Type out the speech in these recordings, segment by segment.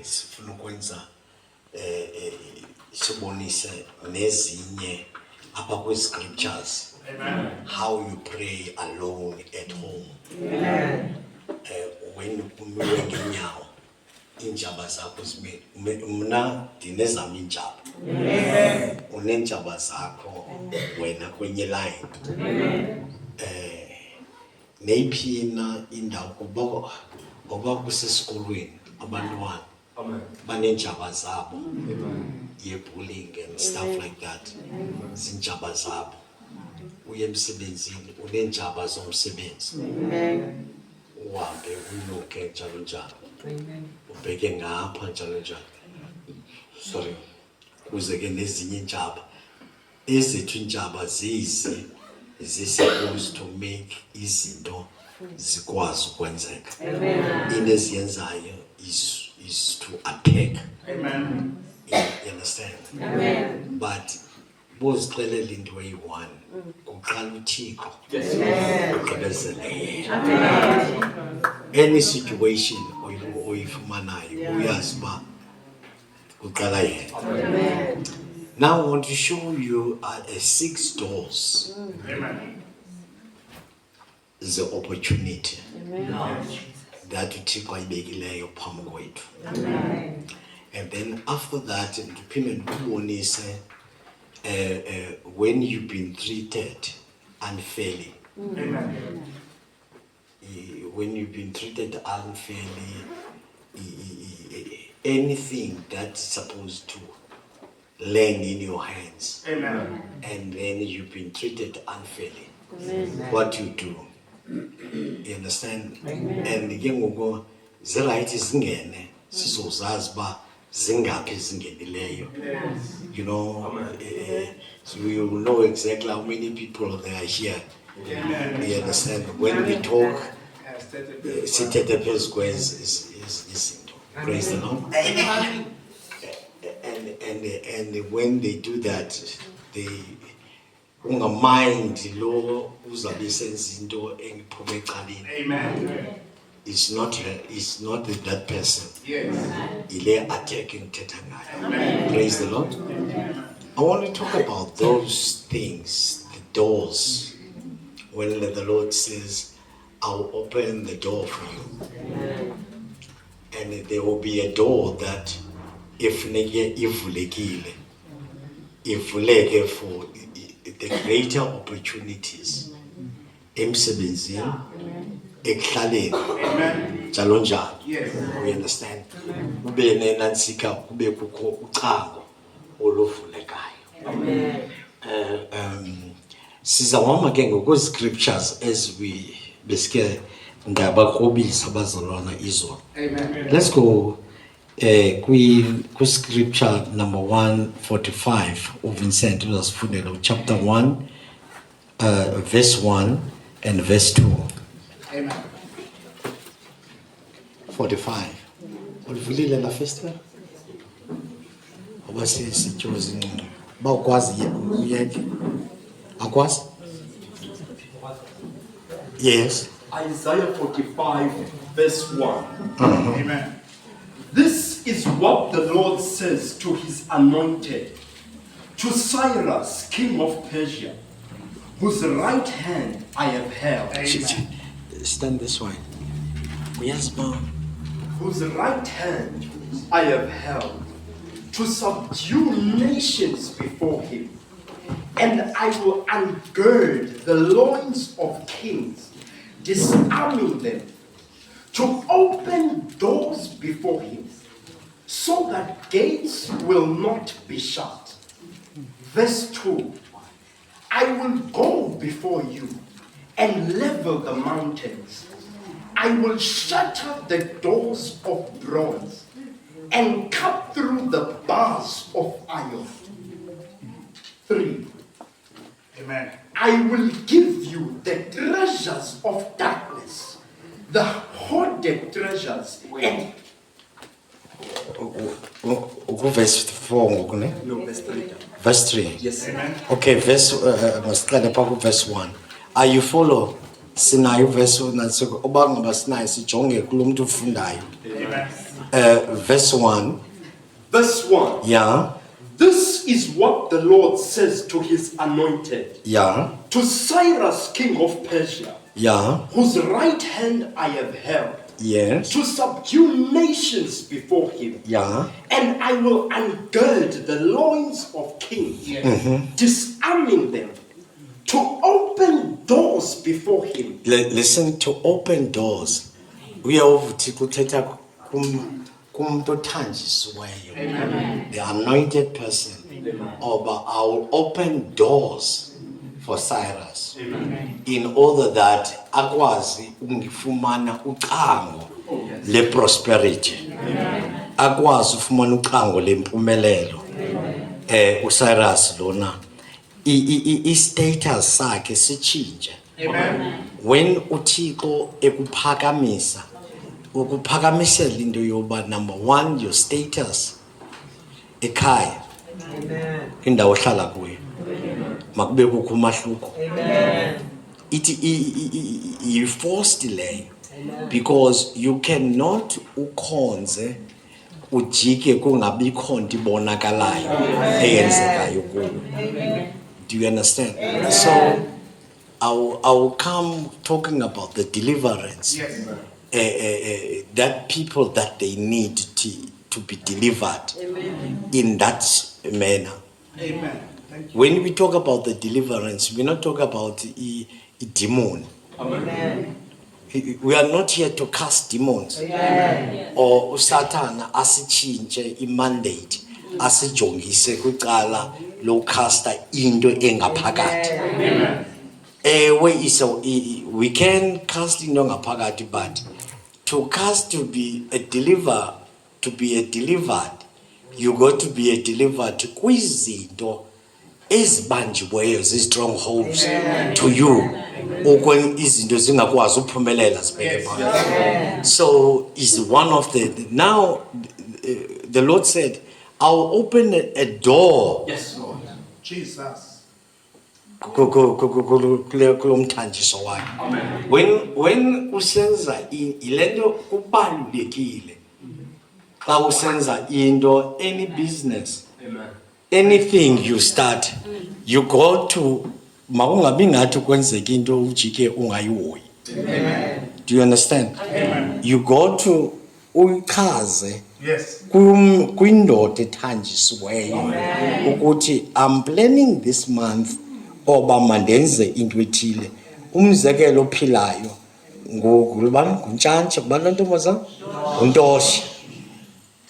sifuna ukwenza sibonise nezinye apha kwi-scriptures. Amen. How you pray alone at home. Amen. When umiwe ngenyawo injaba zakho zibe mna ndinezam injaba. Amen. Unenjaba zakho wena kwenye line. Amen. Neyiphina indawo kuba kusesikolweni abantwana banenjaba zabo ye-bullying and stuff like that. Zinjaba zabo. Uye emsebenzini unenjaba zomsebenzi. Uhambe unyuke njalo njalo. Ubheke ngapha njalo njalo. Sorry. Kuze ke nezinye injaba. Ezethu injaba supposed to make izinto zikwazi ukwenzeka. Into eziyenzayo is to attack. Amen. You understand? Amen. But bozixelela into eyi-one kuqala uThixo. Ugqibezele. Any situation oyifumanayo uyazi uba kuqala yena. Amen. Now I want to show you 6 doors. Amen. The opportunity. Amen. That uThixo ayibekileyo phambi kwethu. Amen. And then after that, ndiphinde ndikubonise when you've been treated unfairly. Amen. When you've been treated unfairly, anything that's supposed to land in your hands. Amen. And then you've been treated unfairly. Amen. What you do. You understand? Amen. And ke ngoku ziright zingene sizozazi ba zingaphi zingenileyo. You know, so you will know exactly how many people there are here. Amen. You understand? When we talk, sithethe phezu kwezinto. Praise the Lord. And when they do that, they mind lo uzabe senza into engiphume ecaleni. Amen. It's not that person. Yes. Ile attacking thetha ngayo. Praise the Lord. Amen. I want to talk about those things, the doors. When the Lord says, I'll open the door for you. Amen. And there will be a door that if ivulekile, ivuleke for the greater opportunities emsebenzini ekuhlaleni njalo njalo. We understand? Kube nenansika kube kukho ucango oluvulekayo. Sizawama ke ngokwe-scriptures as we besike ngabakrobisa abazalwana izolo. Let's go scripture number 145 of Vincent uzasifundela chapter 1 verse 1 and verse 2. Amen. 45. Ulivulile la festival? Oba sithozi ngqondo. Ba ukwazi uyeke. Akwazi? Yes. Isaiah 45 verse 1. Amen. This is what the Lord says to his anointed, to Cyrus, king of Persia, whose right hand I have held. Amen. Stand this way. Yes, ma'am. Whose right hand I have held, to subdue nations before him. And I will ungird the loins of kings, disarming them, to open doors before him, so that gates will not be shut. Verse 2, I will go before you and level the mountains. I will shatter the doors of bronze and cut through the bars of iron. 3, Amen. I will give you the treasures of darkness, the hoarded treasures, and verse 4 no, verse 3. Verse 3. Yes. Amen. Okay, verse verse 1. Are you follow? Sinayo verse 1 oba ngaba sinayo sijonge kulo muntu ufundayo. Amen. verse 1. Verse 1. Yeah. This is what the Lord says to his anointed, Yeah. to Cyrus, king of Persia, Yeah. whose right hand I have held, Yes. to subdue nations before him. Yeah. And I will ungird the loins of kings, disarming them, to open doors before him. Listen, to open doors. We are kuthetha kumuntu othanjisiweyo. The anointed person. But I will open doors for Cyrus. In order that akwazi ungifumana ucango le prosperity. Akwazi ufumana ucango le mpumelelo. uCyrus lona I-status sakhe sichinje. When uThixo ekuphakamisa ukuphakamisela into yoba number 1 your status ekhaya indawo ohlala kuyo makube kukho umahluko. Ithi you forced leyo because you cannot ukhonze ujike kungabikho nto ibonakalayo eyenzekayo kuwe. Do you understand? So I will come talking about the deliverance. That people that they need to be delivered in that manner. Amen. When we talk about the deliverance, we're not talking about a demon. Amen. We are not here to cast demons. Or Satan asichinje I-mandate asijongise kuqala lo caster into engaphakathi. We can cast into ngaphakathi, but to cast to be a delivered, you got to be a delivered kwizinto ezibanjiweyo zi-strongholds to you. Ukwen izinto zingakwazi ukuphumelela zibheke phakathi. So is one of the now the Lord said, I'll open a door. Yes, Lord. Jesus. Kulomthanjiso wakhe. When usenza ilento kubalulekile xa usenza into any business. Amen. Anything you start, you go to makungabi ngathi kwenzeka into ujike ungayihoyi. Do you understand? Amen. You go to uyichaze Yes. kwindoda ethanjisiweyo ukuthi I'm planning this month oba mandenze into ethile. Umzekelo ophilayo nguntshantshi kubana ntombazana uNtoshe.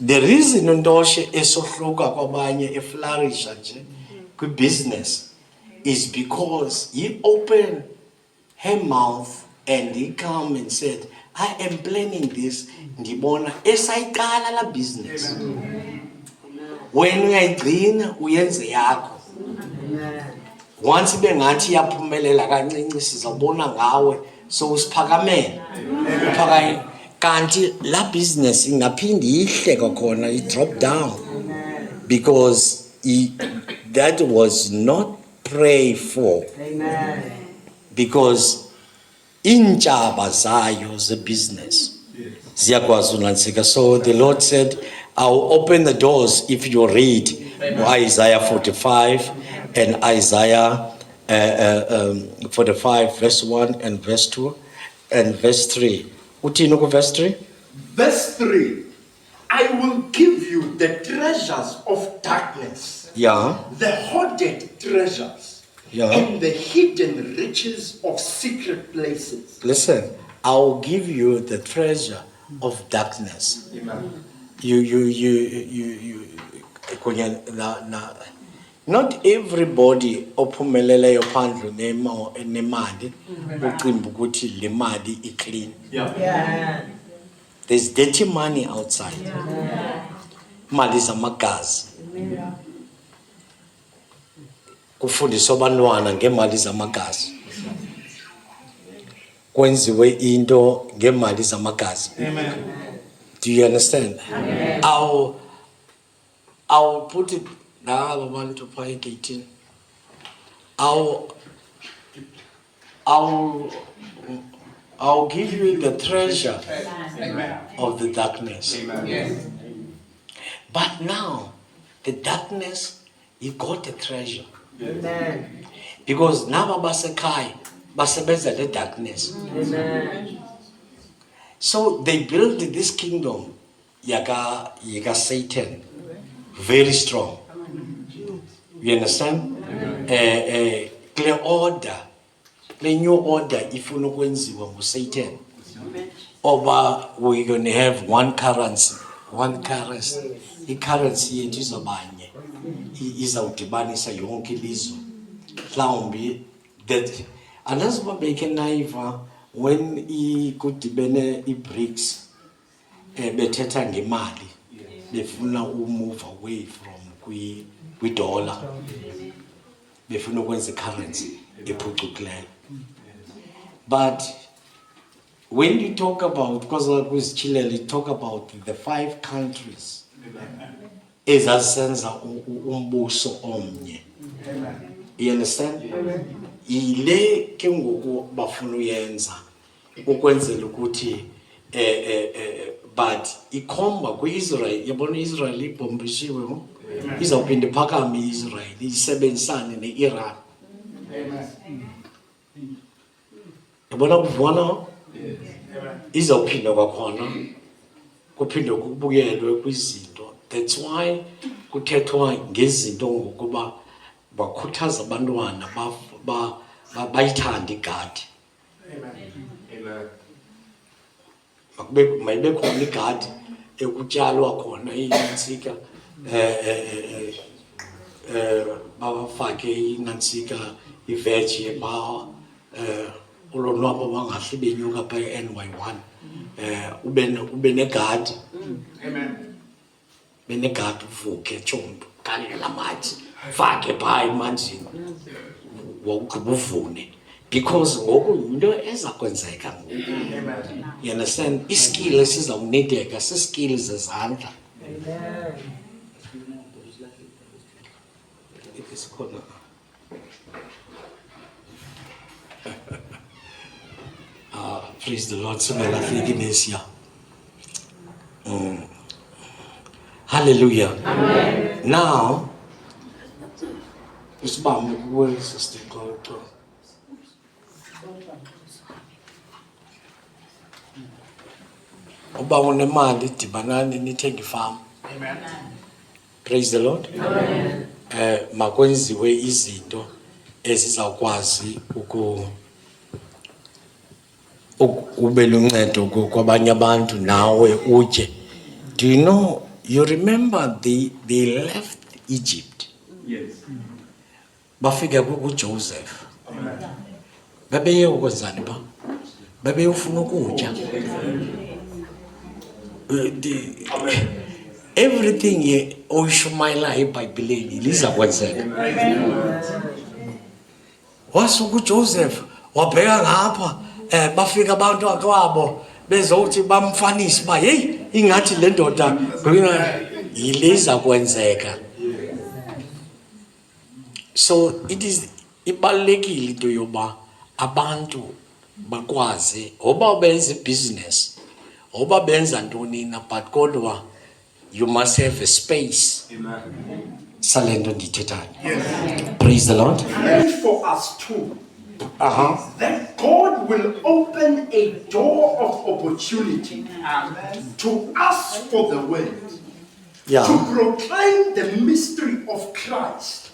The reason uNtoshe esohluka kwabanye eflourisha nje kwibusiness is because he opened her mouth and he come and said, I am planning this. Ndibona esayiqala la business. When uyayigcina uyenze yakho. Once bengathi yaphumelela kancinci sizabona ngawe so usiphakamela. Uphakame kanti la business ingaphindi ihle kwakhona it drop down because that was not pray for. Because intshaba zayo ze business ziyakwazi unansika. So the Lord said, I'll open the doors if you read Isaiah 45 and Isaiah 45 verse 1 and verse 2 and verse 3. Uthini ku verse 3? Verse 3. I will give you the treasures of darkness. Yeah. The hoarded treasures. Yeah. And the hidden riches of secret places. Listen, I'll give you the treasure of darkness. Amen. Not everybody ophumeleleyo phandle nemali ucimba ukuthi le mali iclean. Yeah. There's dirty money outside. Mali zamagazi. Kufundiswa abantwana ngemali zamagazi. Kwenziwe into ngemali zamagazi. Amen. Do you understand? Amen. I'll put it now abantu pha egate. I'll give you the treasure of the darkness. But now, the darkness, he got the treasure. Amen. Because now basekai, basebenza the darkness. Amen. So they built this kingdom, yaga Satan, very strong. You understand? Clear order, clear new order. If you know when Satan, over we're going to have one currency. The currency is a banye. Is out the banisa yonke lizo. Mhlawumbi that unless babeke naiva when he could bene bricks bethetha ngemali befuna move away from kwi dollar befuna ukwenza currency ephucukileyo. But when you talk about, because with Chile, you talk about the 5 countries ezasenza umbuso omnye. You understand? Ile ke ngoku bafuna uyenza ukwenzela ukuthi but ikhomba kuIsrael, yabona iIsrael ibhombishiwe ngo izawuphinda iphakame iIsrael isebenzisane neIran. Yabona kuvana izawuphinda kwakhona kuphinde kubuyelwe kwizinto. That's why kuthethwa ngezinto ngokuba bakhuthaza abantwana bayithande igadi. Mayibe khona igadi ekutyalwa khona inantsika bafake inantsika iveji ulonwabo bangahle benyuka pha NY1 ube negadi. Benegadi uvuke tshombo galela amathe fake phaa emanzini wawugqiba uvune because ngoku yinto eza kwenzeka ngoku. You understand? Iskill esizawunideka siskill zezandla. Praise the Lord. Hallelujah. Amen. Now, where is this thing going to? Amen. Praise the Lord. Amen. Makwenziwe izinto ezizawukwazi ube luncedo kwabanye abantu nawe utye. Do you know, you remember they left Egypt? Yes. Bafika kuJoseph. Babeye ukwenzani ba? Babeye ufuna ukutya. Everything oyishumayela eBhayibhelini liza kwenzeka. Wasuka uJoseph wabheka ngapha bafika abantu akwabo bezothi bamfanisa ba hey ingathi le ndoda iliza kwenzeka. So it is ibalekile into yoba abantu bakwazi oba benza business oba benza ntoni na but kodwa you must have a space. Amen. Salendo ndithethayo. Praise the Lord. Pray for us too. That God will open a door of opportunity to us for the word. To proclaim the mystery of Christ,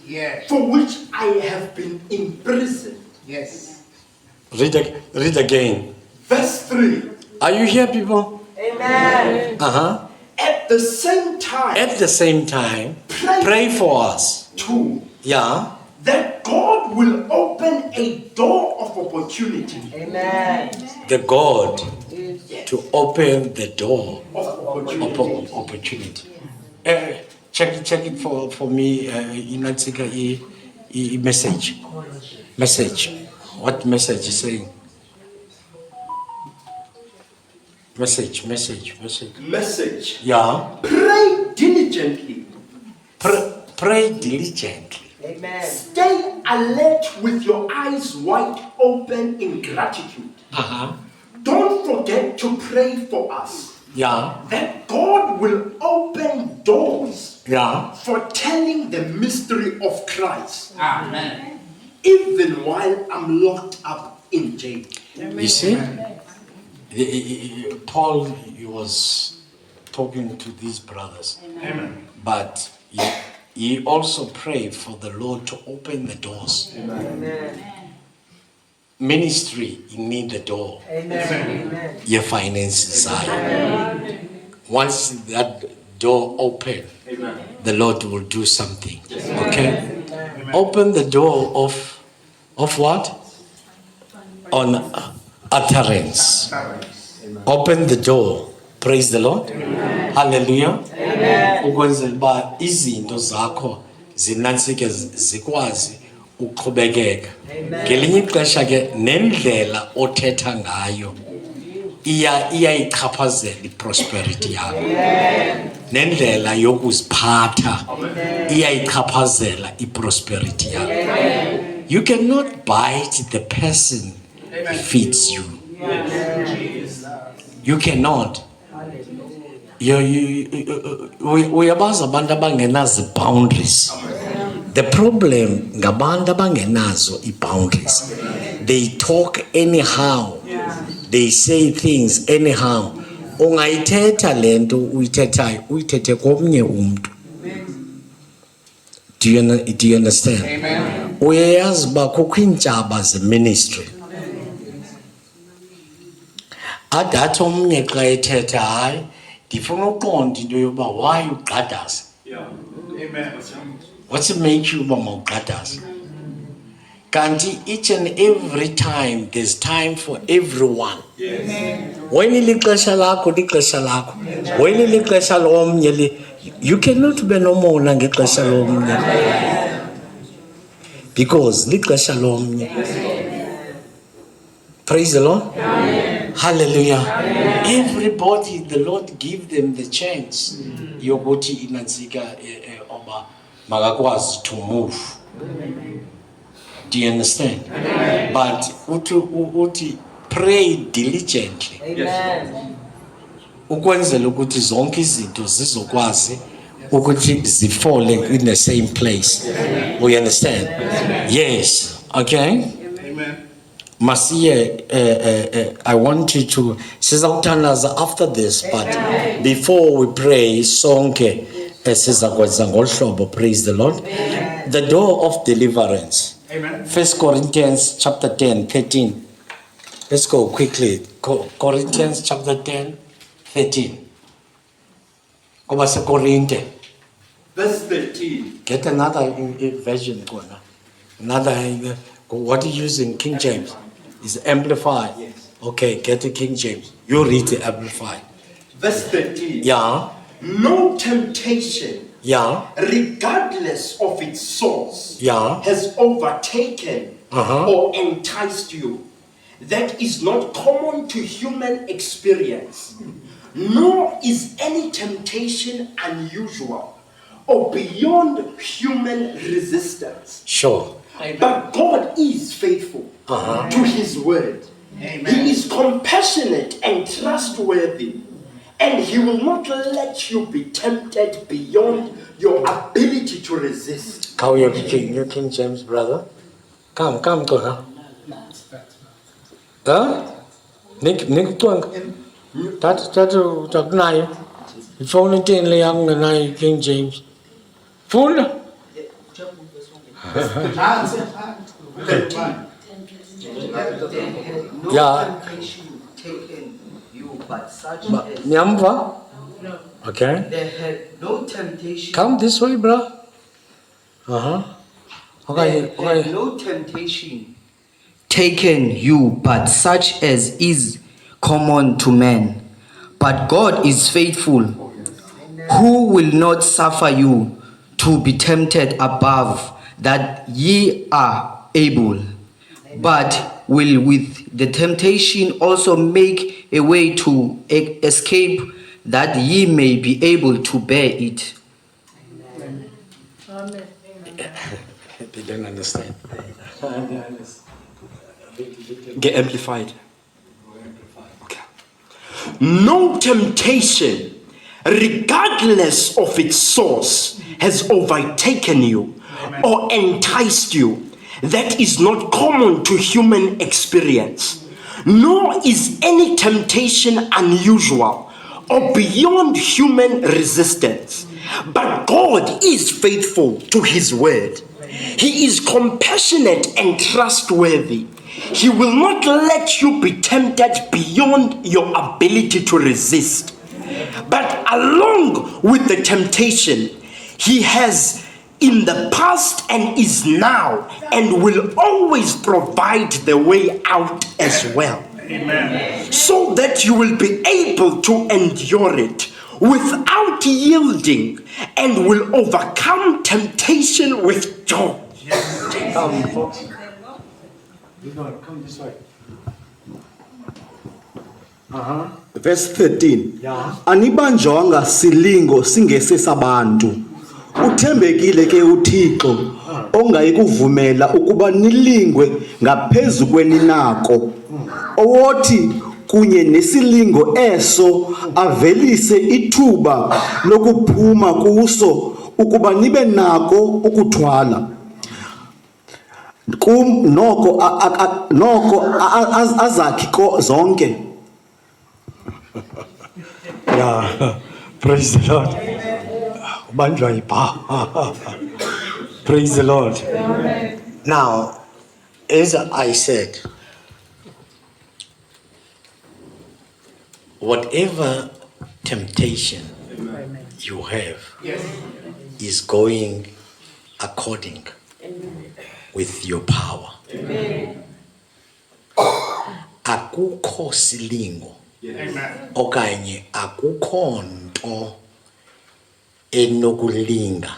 for which I have been imprisoned. Yes. Read again. Verse 3. Are you here, people? Amen. At the same time, pray for us. Too. Yeah. That God will open a door of opportunity. Amen. The God to open the door of opportunity. Check it for me. Inatsika message. What message is saying? Message. Yeah. Pray diligently. Pray diligently. Amen. Stay alert with your eyes wide open in gratitude. don't forget to pray for us. Yeah. That God will open doors Yeah. for telling the mystery of Christ. Amen. Even while I'm locked up in jail. You see, Paul, he was talking to these brothers. Amen. But he also prayed for the Lord to open the doors. Amen. Ministry, you need the door. Amen. Your finances side. Once that door open, the Lord will do something. Okay? Open the door of what? On utterance. Open the door. Praise the Lord. Hallelujah. Ukwenzela uba izinto zakho zinansike zikwazi uqhubekeka. Ngelinye ixesha ke nendlela othetha ngayo iyayichaphazela iprosperity yakho. Nendlela yokuziphatha iyayichaphazela iprosperity yakho. You cannot bite the person who feeds you. You cannot. Uyabazi abantu abangenazo boundaries. The problem ngabantu abangenazo boundaries. They talk anyhow. They say things anyhow. Ungayithetha lento uyithethayo uyithethe komnye umuntu. Do you understand? Amen. Uyayazi uba kukho iintshaba ze-ministry. Adathi omnye xa ethetha hayi ndifuna uqonda into yoba why uqhadaza. What's it make you uba mawuqhadaza? Kanti each and every time there's time for everyone. When ilixesha lakho lixesha lakho. When ilixesha lomnye you cannot be nomona ngexesha lomnye. Because lixesha lomnye. Praise the Lord. Hallelujah. Everybody, the Lord give them the chance. Yokuthi inansika oba magakwazi to move. Do you understand? But uti pray diligently. Ukwenzela ukuthi zonke izinto zizokwazi ukuthi zifole in the same place. We understand? Yes. Okay? Masiye, I want you to sizawuthandaza after this, but before we pray, sonke sizakwenza ngolhlobo. Praise the Lord. The door of deliverance. Amen. 1 Corinthians chapter 10, 13. Let's go quickly. Corinthians chapter 10, 13. Koba se Korinte. Verse 13. Get another version. Another. What are you using? King James. Is amplified. Yes. Okay, get the King James. You read the amplified. Verse 13. Yeah. No temptation, Yeah. regardless of its source, Yeah. has overtaken or enticed you. That is not common to human experience, nor is any temptation unusual or beyond human resistance. Sure. But God is faithful to His word. Amen. He is compassionate and trustworthy, and He will not let you be tempted beyond your ability to resist. How your King James, brother? Come, go, huh? Huh? Nick tuang. That nai. If only ten young nai King James. Full. Yeah. Taken you, but such as Nyamva? Okay. there had no temptation. Come this way, bro. Okay. There had no temptation taken you, but such as is common to men. But God is faithful, who will not suffer you to be tempted above that ye are able, but will with the temptation also make a way to escape, that ye may be able to bear it. They don't understand. Get amplified. no temptation, regardless of its source, has overtaken you or enticed you that is not common to human experience, nor is any temptation unusual or beyond human resistance. But God is faithful to his word. He is compassionate and trustworthy. He will not let you be tempted beyond your ability to resist. But along with the temptation, he has in the past and is now and will always provide the way out as well. Amen. So that you will be able to endure it without yielding and will overcome temptation with joy. Come this way. Verse 13. Anibanjwanga silingo singesesabantu. Uthembekile ke uThixo ongayikuvumela ukuba nilingwe ngaphezu kweninako. Owothi kunye nesilingo eso avelise ithuba lokuphuma kuso ukuba nibe nako ukuthwala. Noko azakhi zonke. Yeah, praise the Lord. Praise the Lord. Now, as I said, whatever temptation you have is going according with your power. Akukho silingo okanye akukho nto enokulinga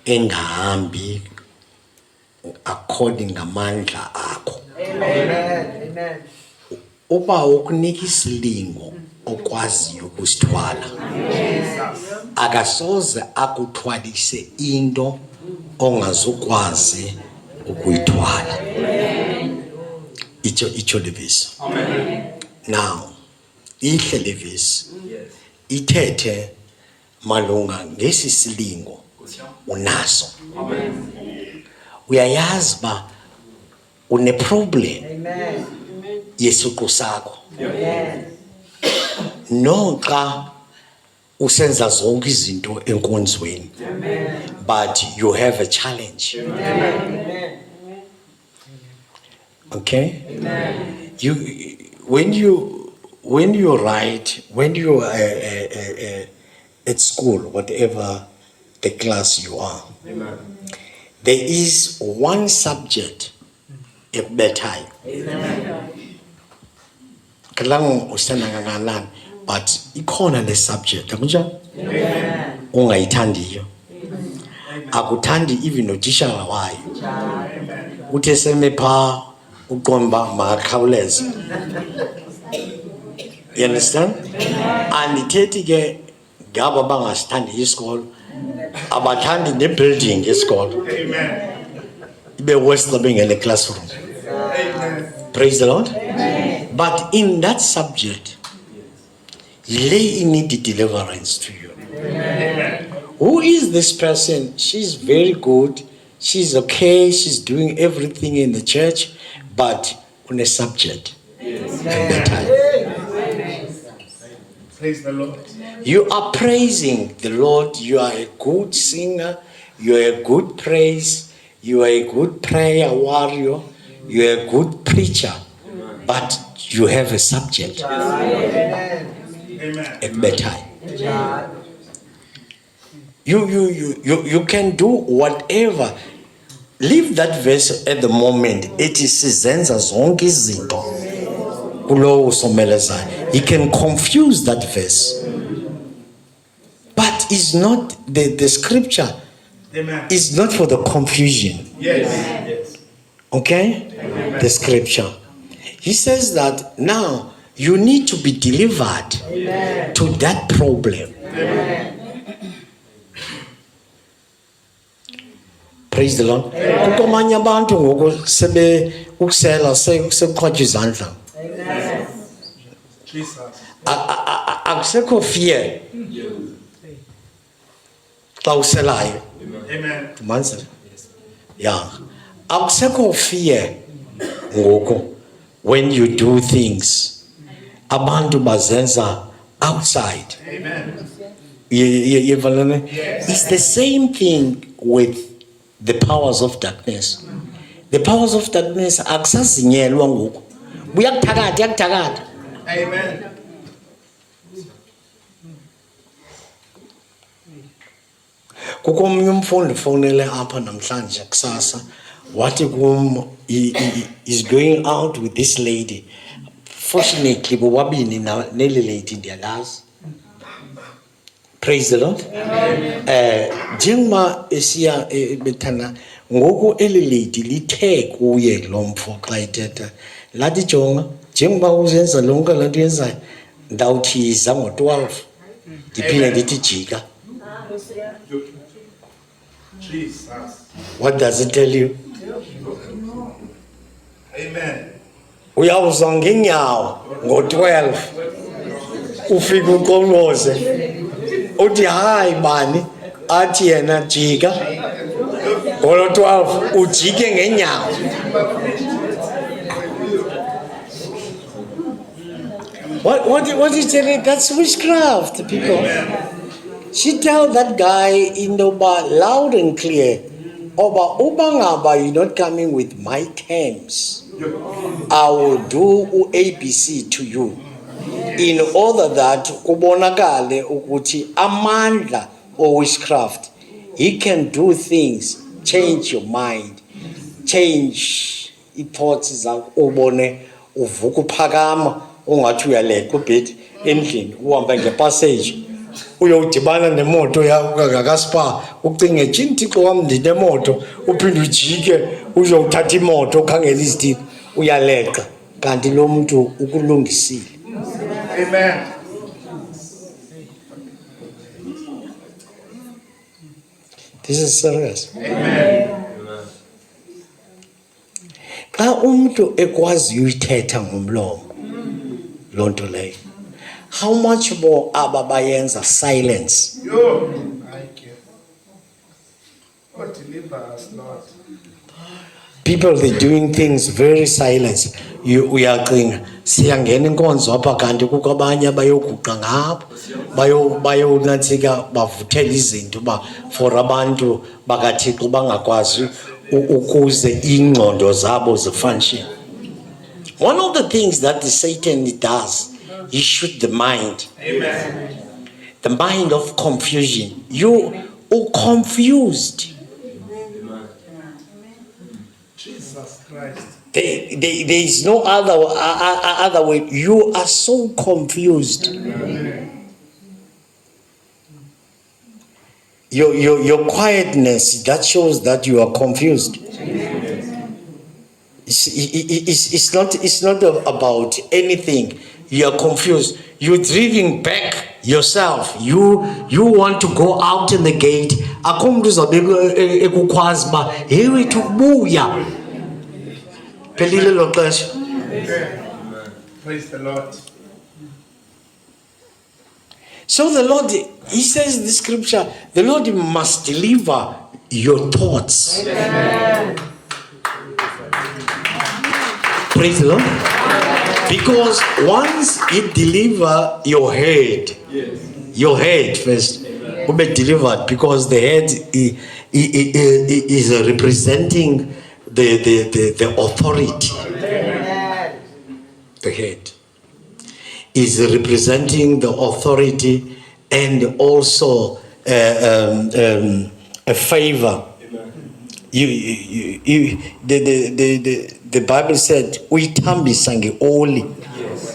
engahambi according ngamandla akho. Amen. Uba ukunika isilingo okwaziyo ukusithwala, akasoze akuthwalise into ongazukwazi ukuyithwala. Icho levisi. Now, ihle levisi ithethe malunga ngesi silingo unaso. Uyayazi ba une problem yesuku sakho. Noxa usenza zonke izinto enkonzweni, but you have a challenge. Okay? When you write, when you are at school, whatever the class you are, there is one subject at bedtime. Kalang usanangalan, but ikhona le subject. Ungayithandiyo. Akuthandi even utitshala wayo. Uthe semepha uqomba makakhawuleze. You understand? And ithethi ke ngaba bangasithandi isikolo, abathandi nebuilding yesikolo. Ibe worse than being in a classroom. Praise the Lord. But in that subject, lay need deliverance to you. Who is this person? She's very good. She's okay. She's doing everything in the church, but on a subject. Praise the Lord. You are praising the Lord. You are a good singer. You are a good praise. You are a good prayer warrior. You are a good preacher. But you have a subject. At bedtime. You can do whatever. Leave that verse at the moment. It is zenza zonke izinto kulo usomelezayo. He can confuse that verse. But it's not the scripture. Is not for the confusion. Yes. Okay? Amen. The scripture. He says that now you need to be delivered to that problem. Amen. Praise the Lord. Kukomanya abantu ngoku sebe ukusela sekuqhwatsha izandla. Akusekho fear. Xa uselayo. Amen. Yeah. Akusekho fear ngoku when you do things. Abantu bazenza outside. Amen. It's the same thing with the powers of darkness. The powers of darkness akusazinyelwa ngoku. Buyakuthakatha. Amen. Kukho omnye umfundi ufonele apha namhlanje kusasa wathi kum is going out with this lady. Fortunately bobabini neli lady ndiyalazi. Praise the Lord. Njengoba esiya bethana ngoku eli lady lithe kuye lo mfo xa ithetha lathi jonga njengoba uzenza lonke le nto yenzayo ndawuthiza ngo-12 ndiphinde ndithi jika. Jesus. What does it tell you? Amen. Uyawuza ngenyawo ngo-12 ufike uqoloze uthi hayi bani athi yena jika ngolo-12 ujike ngenyawo. What is it? That's witchcraft, people. She tell that guy in the bar loud and clear, Oba Ubangaba, you're not coming with my terms. I will do ABC to you. In order that kubonakale ukuthi amandla or witchcraft, he can do things, change your mind, change thoughts zakho ubone uvuka uphakama ungathi uyaleka ubhethi endlini uhamba ngepassage uyodibana nemoto yakho ngakaspa ucinge jini Thixo wami ndinemoto uphinde ujike uzothatha imoto ukhangela izitini uyaleqa kanti lo muntu ukulungisile. Amen. This is serious. Amen. Xa umuntu ekwazi uyithetha ngomlomo loo nto leyo, how much more aba bayenza silence? Yo, thank you. God deliver us, Lord. People, they're doing things very silent. Uyacinga siyangena inkonzo apha kanti kukho abanye abayoguqa ngapho bayonantsika bavuthela izinto uba for abantu bakaThixo bangakwazi ukuze ingqondo zabo zifunction. One of the things that the Satan does, he shoots the mind. Amen. The mind of confusion. You are confused. Jesus Christ. There is no other way. You are so confused. Your quietness, that shows that you are confused. It's not about anything. You are confused. You're driving back yourself. You want to go out in the gate. Here to buya. Praise the Lord. So the Lord, he says in the scripture, the Lord must deliver your thoughts. Amen. Praise the Lord. Because once he deliver your head, your head first will be delivered, because the head is representing the authority. The head is representing the authority and also a favor. The Bible said, "Uyithambisa ngeoli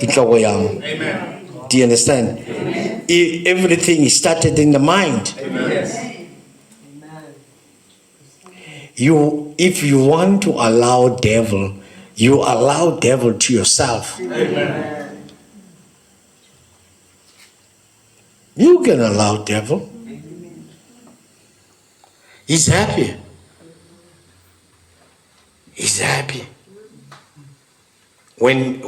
inhloko yami." Amen. Do you understand? Everything started in the mind. If you want to allow devil, you allow devil to yourself. Amen. You can allow devil. He's happy. He's happy. When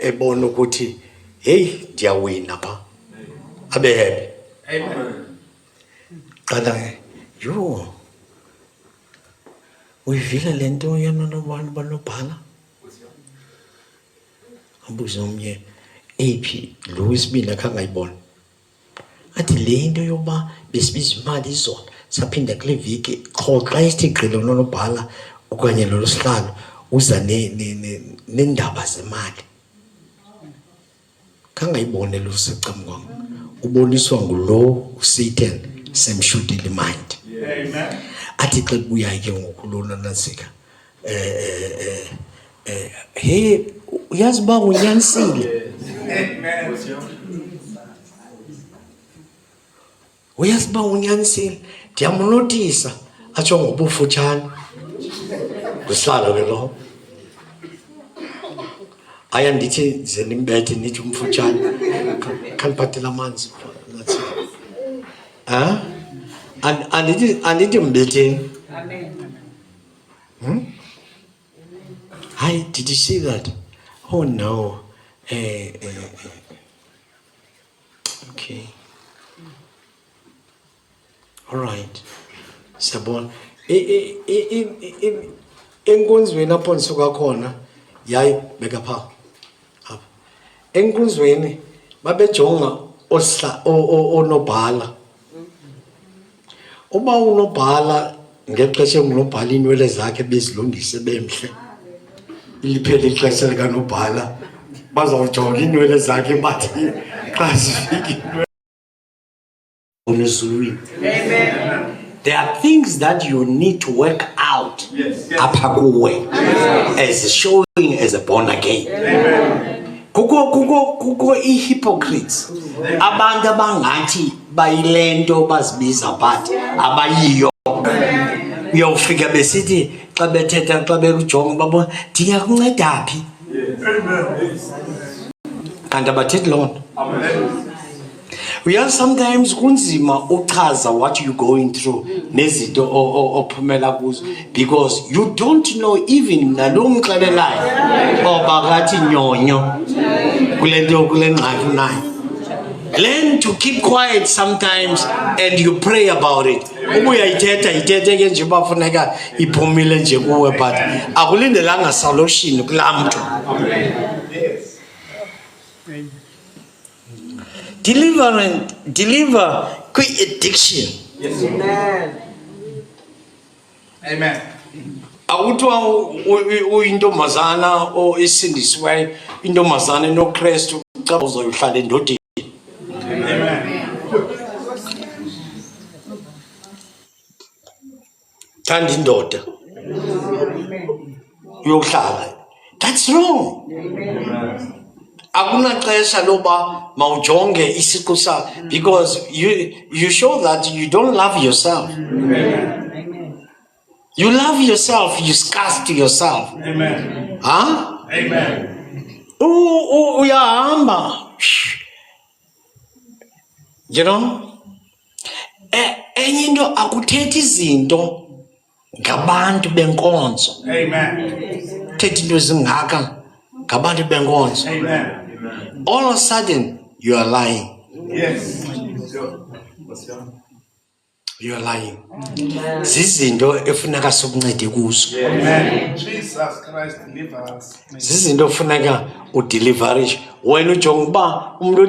ebona ukuthi hey ndiyawina pha abe happy. Qala yo uyivile lento yana nabantu banobhala ambuza omnye ephi lo wesibili akhange ayibona athi le into yoba besibiza imali izolo saphinda kule viki qho xa isithi gqilo nonobhala okanye lolosihlalo uza neendaba zemali khange ayibone lo secamkwam uboniswa ngulo uSatan semshutile imind. Amen. Athi xa kubuya ke ngoku lona nasika hey uyazi ba unyanisile. Amen. Uyazi ba unyanisile ndiyamnotisa atsho ngobufutshane kusihlalo ke lo aya ndithi ze nimbethe nithi umfutshane khaniphathela amanzi nathi andithi mbetheni. Hi, did you see that? Oh no. Okay. All right. Sabon. Enkonzweni apho ndisuka khona yayi beka pha. Apha. Enkonzweni babejonga onobhala. Uba unobhala ngexesha ngunobhala inwele zakhe bezilungise bemhle. Iliphele ixesha likanobhala bazawujonga inwele zakhe bathi xa zifike inwele. Amen. There are things that you need to work out apha kuwe as showing as a born again. Amen. Kuko i-hypocrites abantu abangathi bayilento bazibiza but abayiyo. Uyawufika besithi xa bethetha xa bekujonga babona ndingakunceda phi kanti abathethi loo nto. Uyazi sometimes kunzima uchaza what you going through nezinto ophumela kuzo because you don't know even nalo mxelelayo oba kathi nyonyo kule nto kule ngxaki unayo. Learn to keep quiet sometimes and you pray about it. Ubuyayithetha ithethe ke nje bafuneka iphumile nje kuwe but akulindelanga solution kulaa mntu. Deliver kwi-addiction. Yes. Amen. Amen. Akuthiwa uyintombazana o isindisiweyo intombazana noKristu xa uzohlala endodeni. Thanda indoda uyohlala. That's wrong. Akunaxesha loba mawujonge isiqu sakho because you show that you don't love yourself. You love yourself, you scarce to yourself. Amen. Huh? Amen. Uyahamba. You know? Enye into akuthethi izinto ngabantu benkonzo. Amen. Thethi into zingaka ngabantu benkonzo. Amen. All of a sudden you are lying. Yes. You are lying. Zizinto efuneka sokuncede kuzo. Amen. Jesus Christ deliver us. Zizinto efuneka udeliverishe. Wena ujonga uba umuntu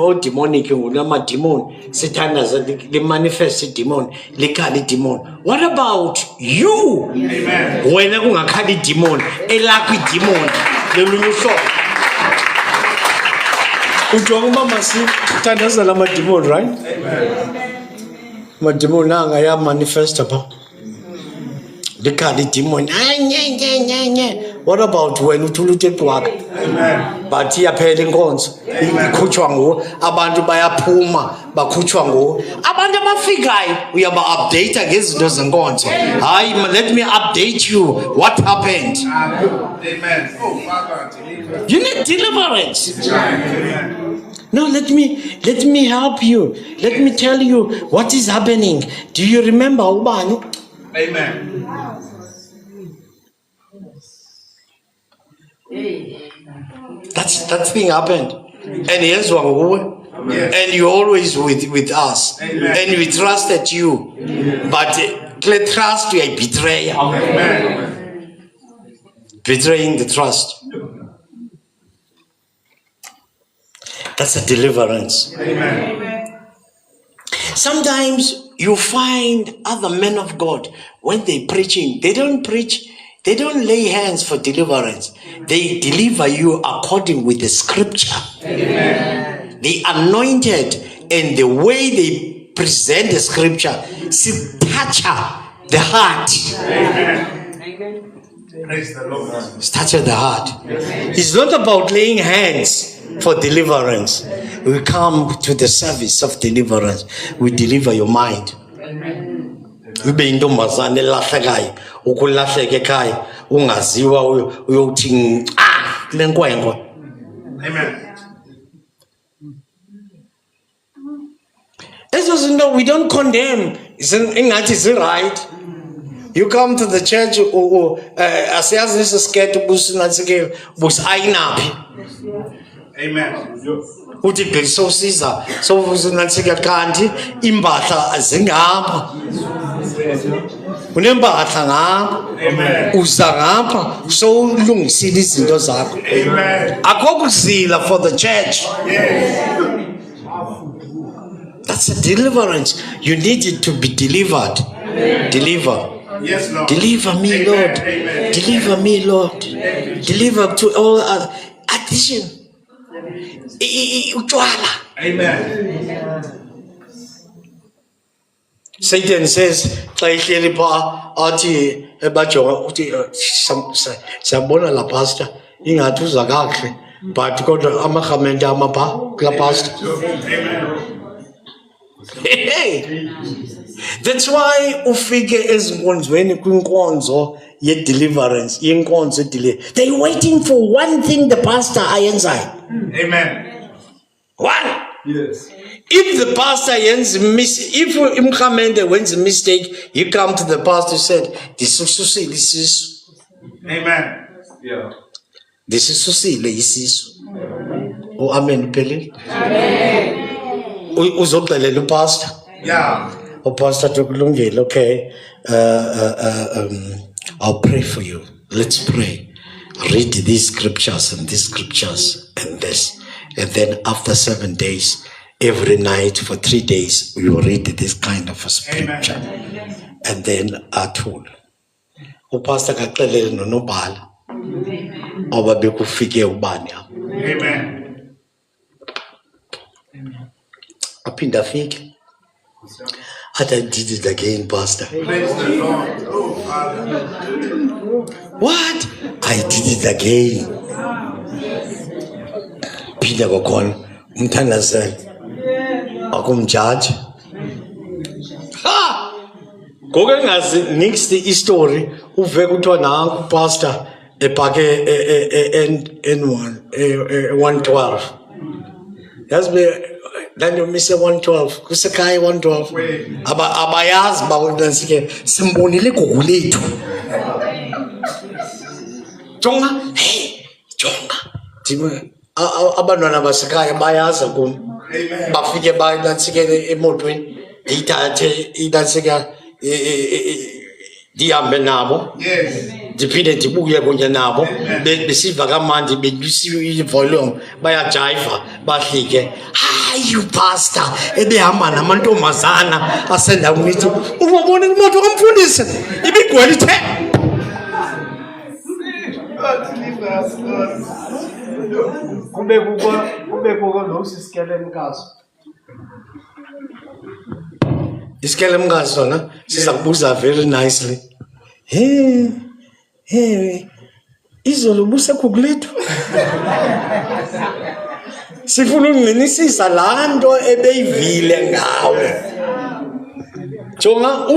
odemonic ngunamademoni sithandaza limanifest idemon likhala idemon. What about you? Amen. Wena kungakhala idemon elakho idemon lelunye uhlobo. Ujonga uba masithandaza lamademon, right? Amen. Mademon anga ya manifesta pa. Likhala idemon. What about when uthuluthe twaka? Amen. But iyaphela inkonzo ikhutshwa nguwe abantu bayaphuma bakhutshwa nguwe abantu abafikayo uyaba update ngezinto zenkonzo. Hayi, let me update you what happened. Amen. Oh Father, deliver. You need deliverance. Amen. No, let me help you. Let me tell you what is happening. Do you remember ubani? Amen. That thing happened. And yes, and you're always with us. And we trusted you. But the trust you betray. Betraying the trust. That's a deliverance. Sometimes you find other men of God, when they're preaching, they don't lay hands for deliverance. They deliver you according with the scripture. The anointed and the way they present the scripture, touch the heart. Praise the Lord. Touch the heart. It's not about laying hands for deliverance. We come to the service of deliverance. We deliver your mind. Ube intombazane elahlekayo, ukulahleka ekhaya, ungaziwa uyothi lenkwenkwe. Amen. We don't condemn. It's right. You come to the church, asiyazi nesisikete ubusinatike busayinaphi. Amen. Uthi besosiza sobusinatike kanti imbahla azingapha. Unembahla ngapha. Amen. Uza ngapha so ulungisile izinto zakho. Amen. Akho kuzila for the church. Yes. That's a deliverance. You need it to be delivered. Deliver. Yes, Lord. Deliver me, Amen. Lord. Amen. Deliver me, Lord. Deliver to all addition. Amen. Satan says, "Sabona la pastor, ingathi uza kahle, but kodwa amakhamente amapha kula pastor." Hey. That's why ufike ezinkonzweni kwinkonzo ye deliverance, inkonzo deliverance. They waiting for one thing the pastor ayenzayo. Amen. One. Yes. If the pastor if imkhamente wins a mistake, you come to the pastor and said, "This is isisu." Amen. Yeah. This is isisu. Oh, amen, Pele. Amen. Uzoxelela upastor. Yeah. Oh, Pastor Tukulungile, okay. I'll pray for you. Let's pray. Read these scriptures and this. And then after 7 days, every night for 3 days, we will read this kind of a scripture. Amen. And then athul. Pastor kaxelele nonobhala. Oba bekufike ubani. Amen. Aphinda afike. I did it again, Pastor. Praise the Lord. Oh, Father. What? I did it again. Peter Gokon, Mtanazal, Akum Judge. Ha! Gogan has next the story, who vekutwa na pastor, a pake N112. That's me. Then you miss 112. Kusakai 112. Abayaz bawudansike simbonile gogulethu. Jonga, hey, jonga. Dime abantwana basekhaya bayaza kum. Bafike bayidansike emotweni. Idansika dihambe nabo. Yes. Diphinde dibuye kunye nabo besiva kamandi bedusiwe volume bayajiva bahlike. Hi you pastor ebehamba namantombazana asenda kumithi ubone imoto kamfundisi ibigwele ithe. Kube kuko lo sisikele mkazo. Isikele mkazo sona siza kubuza very nicely. Hey, izolo busekhukulethu. Sifuna ukungenisisa lanto ebeyivile ngawe. Jonga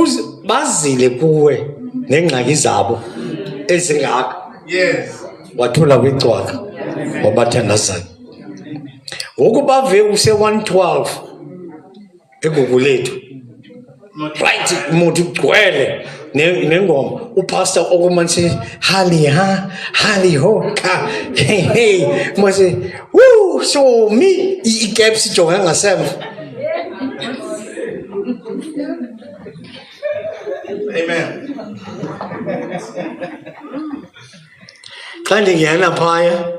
bazile kuwe nengxaki zabo ezingaka. Yes. Wathula kwicwaka wabathandazana. Ngoku bave use 112 egugulethu. Right, umuntu ugcwele nengoma upastor okumanzi hali ha hali ho ka hey mase woo so me igaps ijonga ngasemva. Amen. Xa ndingena phaya,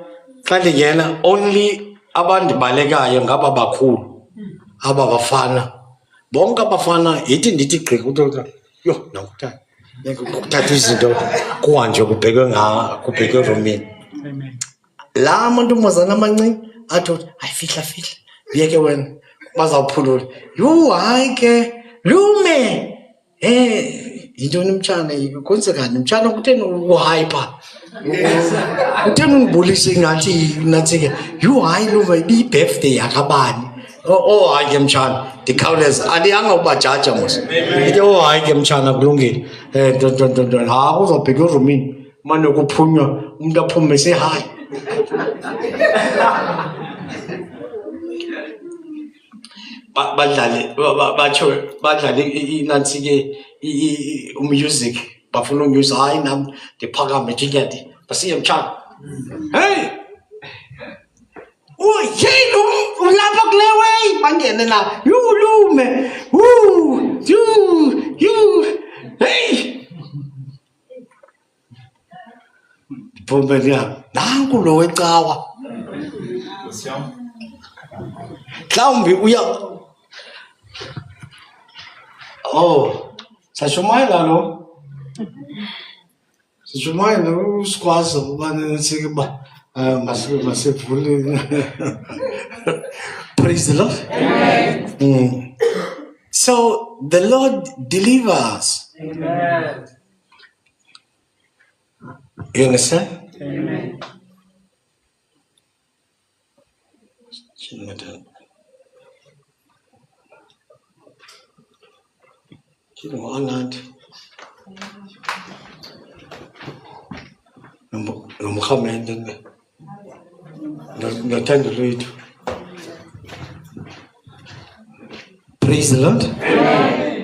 xa ndingena only abandibalekayo ngaba bakhulu aba bafana. Bonke abafana yithi ndithi gqi kuthi yo nakuthatha ukuthatha izinto kuhanjwe kubhekwe eromini. La amantombazana amancinci athi hayi fihla yeke wena bazawuphulula. Yho hayi ke lume yintoni mtshana kwenzekani mtshana kutheni uhyper kutheni undibulisa ingathi nantsike yho hayi lume ibirthday yakabani. Oh hayi ke mtshana ndikhawuleza andiyanga ubajaja mos ithi oh hayi ke mtshana kulungile uzawubheka erumini mane kuphunywa umntu aphume sehayi. badlale inantsike umusic bafuna umusic hayi nam ndiphakame njengeti basiye mtshana hey hey ulapha kule way bangene na lume you hey Bombelia nanku lo wecawa mhlawumbi uya sashumayela lo sashumayela usikwazi ukuba nensike ba masivule. Praise the Lord. Amen. So the Lord delivers. Amen. You understand? Amen. Honored. Praise the Lord. Amen.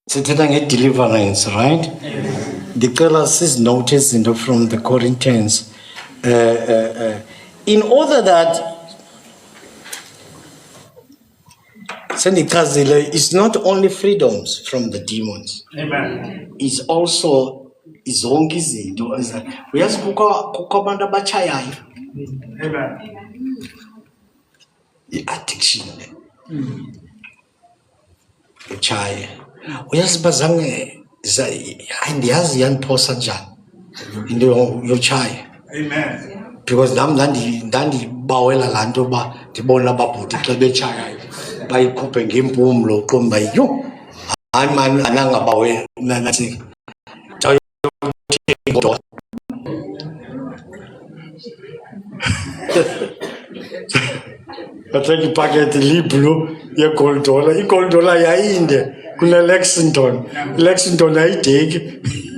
Sitting at deliverance, right? Amen. The girls is noticed from the Corinthians. In order that it's not only freedoms from the demons. Amen. It's also zonke izinto uyazi kukho abantu abatshayayo. Amen. I-addiction utshaye uyazi bazange andiyazi yandiphosa njani into yotshaya. Amen. Because nam ndandibawela laa nto uba ndibona ababhuti xa betshayayo bayikhuphe ngempumlo uqomba yho hayi mani anangabawe nathi bathenga ipakethi liblu yegoldola. Igoldola yayinde Lexington ayideki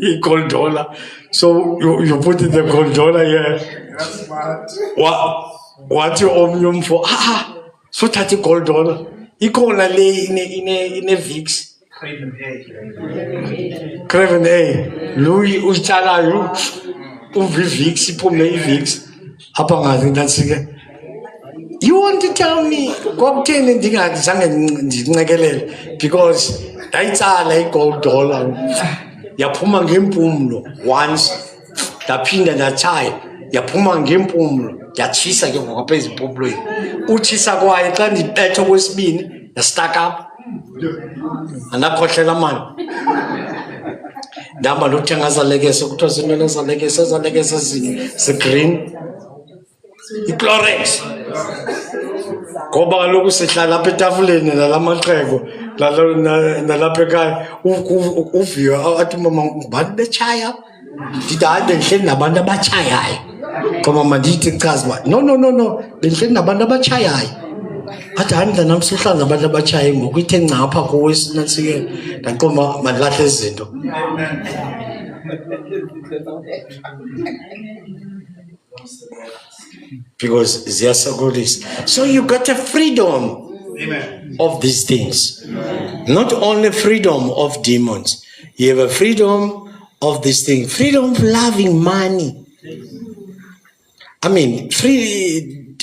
igoldola, so you put in the goldola here. That's smart. Wathi omnye umfo sothatha igoldola ikhona le ine Vicks Craven A Louis uyitsalayo Vicks iphume iVicks apha ngazi nantsike. You want to tell me kwakutheni ndingazange ndincekelele because ndayitsala igoldola yaphuma ngempumlo once ndaphinda ndatshaya yaphuma ngempumlo yatshisa ke ngokwaphezu empumlweni. Utshisa kwayo xa ndibetha okwesibini yastuck up andakhohlela mani ndihamba ndothenga zalekeso kuthiwa zintoni zalekeso zigreen iClorex ngoba kaloku sihlala apha etafuleni nala maxhego nalapha ekhaya uviyo athi mama ngubani betshaya ndithi hayi bendihleli nabantu abatshayayo. Ngoba mandithi chaza uba no bendihleli nabantu abatshayayo athi hayi mntanam sihlanza abantu abatshaye ngoku ithe ncapha kuwe sinantsikele ndaqomba mandilahle izinto. Because ziyasokolisa. So you got a freedom of these things. Not only freedom of demons, you have a freedom of this thing. Freedom of loving money. I mean, free,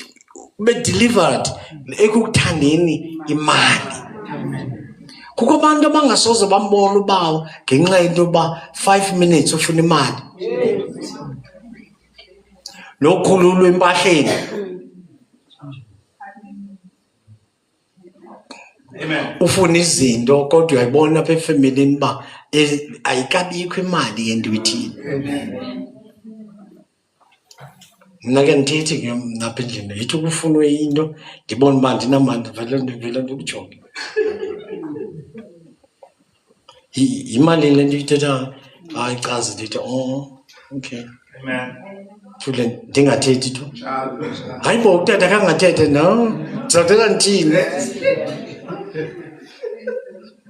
be delivered. Ekuthandeni imali. Kukho abantu abangasoze bambona ubawo ngenxa yento yoba 5 minutes ufuna imali. Nokhululwa empahleni. Ufuna izinto kodwa uyayibona apha efamilini ba ayikabikho imali yento ithini. Mna ke ndithethi ke apha endlini yithi kufunwe into ndibona uba ndinamali vele ndikujonge. Imali le nto ithetha hayi chaza ndithi okay. Amen. Thule ndingathethi tu. Hayi bo utata kangathethe no. Ndizawuthetha ndithini?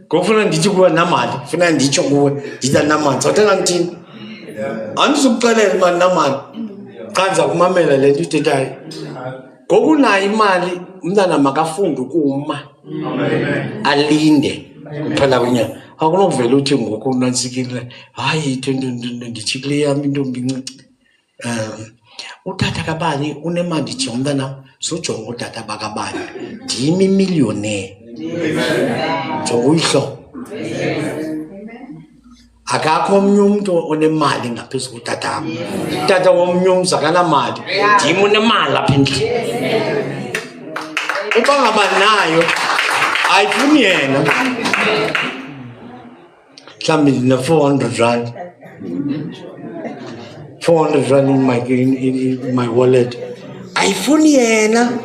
Ngofuna ndithi kuwe namali, funa nditsho kuwe ndithi namali. Ndizawuthetha ndithini? Andizukuxelela uba namali. Cha ndiza kumamela le nto ithethayo. Ngoku nayo imali umntana makafunde ukuma. Alinde kuphela kwenyanga. Akunovela uthi ngoku unantsikile hayi ndithi kule yam intombi incinci. Utata kabani unemali nje umntana sojonga utata bakabani ndimi millionaire. Jonga uyihlo. Akakho omnye umuntu onemali ngaphezu kotata. Utata womnye umzi akanamali. Ndimi unemali apha endlini. Uba ngaba nayo ayifuni yena. Mhlawumbi ndina 400 rand. 400 rand in my wallet. Ayifuni yena.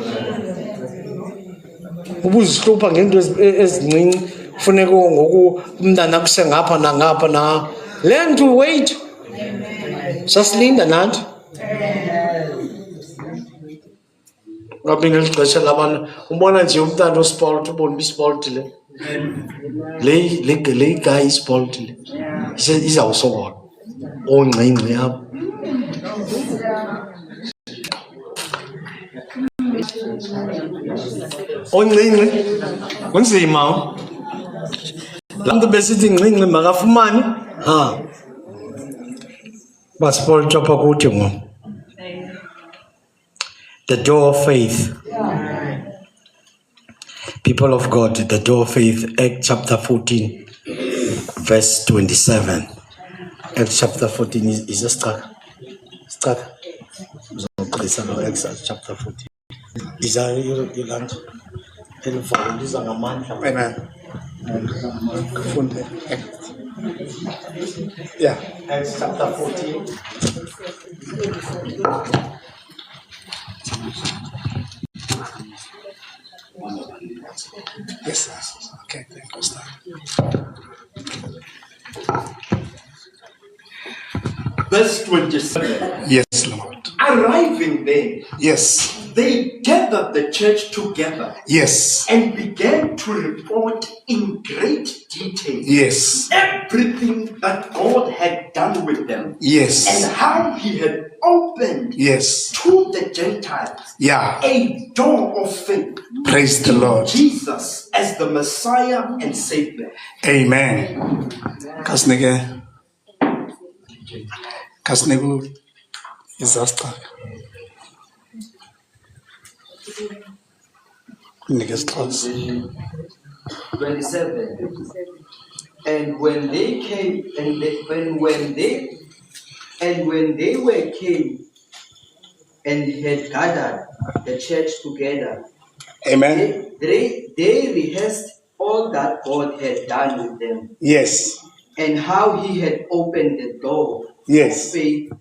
Ubuzihlupha ngento ezincinci kufuneka ngoku umntana kusengapha nangapha na. Learn to wait. Sasilinda nathi. Ngabe ngelixesha labantu ubona nje umntana ospoiled ubona bispoiled le. Le guy is spoiled le. Izawusokola. Oncinci apha. Oncinci kunzima. Lanto besithi ncinci makafumani baspoiled apha kuthi ngoku. The door of faith. People of God, the door of faith, Acts chapter 14, verse 27. Acts chapter 14 is a struck. Acts chapter 14. Is a land. Amen. Yeah, Acts chapter 14. Yes. Okay, thank you. Verse 27. Yes, Lord. Arriving there, Yes. they gathered the church together Yes. and began to report in great detail Yes. everything that God had done with them Yes. and how He had opened Yes. to the Gentiles Yeah. a door of faith. Praise the in Lord. Jesus as the Messiah and Savior. Amen. Kasnege disaster. Niggas close. 27. And when they came, when they were came and had gathered the church together, Amen. they rehearsed all that God had done with them, Yes. and how He had opened the door of Yes. faith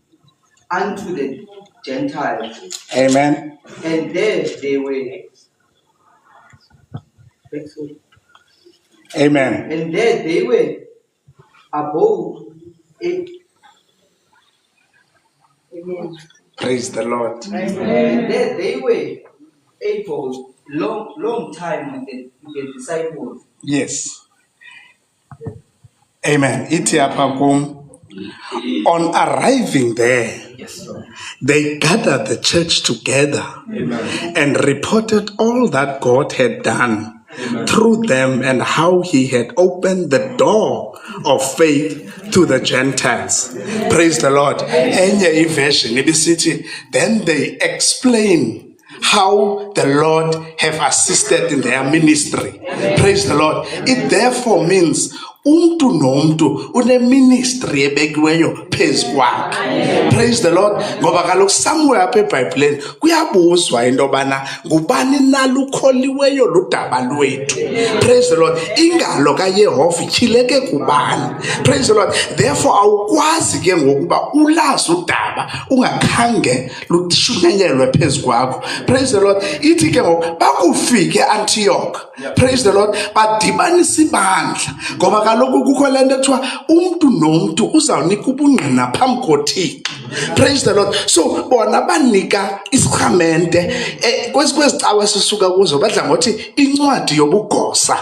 unto the Gentiles. Amen. And there they were. Amen. And there they were above it. Praise the Lord. And there they were able long time with the disciples. Yes. Amen. Ithi apha kum. On arriving there, they gathered the church together and reported all that God had done through them and how he had opened the door of faith to the Gentiles. Praise the Lord. Enye version ibisithi, then they explain how the Lord have assisted in their ministry. Praise the Lord. It therefore means umntu nomntu une-ministry ebekiweyo phezu kwakhe. Praise the Lord. Ngoba kaloku somewhere apha eBhayibhileni kuyabuzwa into yobana ngubani nalo ukholiweyo ludaba lwethu. Praise the Lord. Ingalo kaYehova ityhileke kubani. Praise the Lord. Therefore awukwazi ke ngokuba ulazi udaba ungakhange lushunyenyelwe phezu kwakho. Praise the Lord. Ithi ke ngoku bakufike eAntioch. Praise the Lord. Badibanisa ibandla ngoba kaloku kukho le nto ethiwa umntu nomntu uzawunika ubungqina phambi koThixo. Praise the Lord. So bona banika isikramente kwezi cawe sisuka kuzo badla ngothi incwadi yobugosa.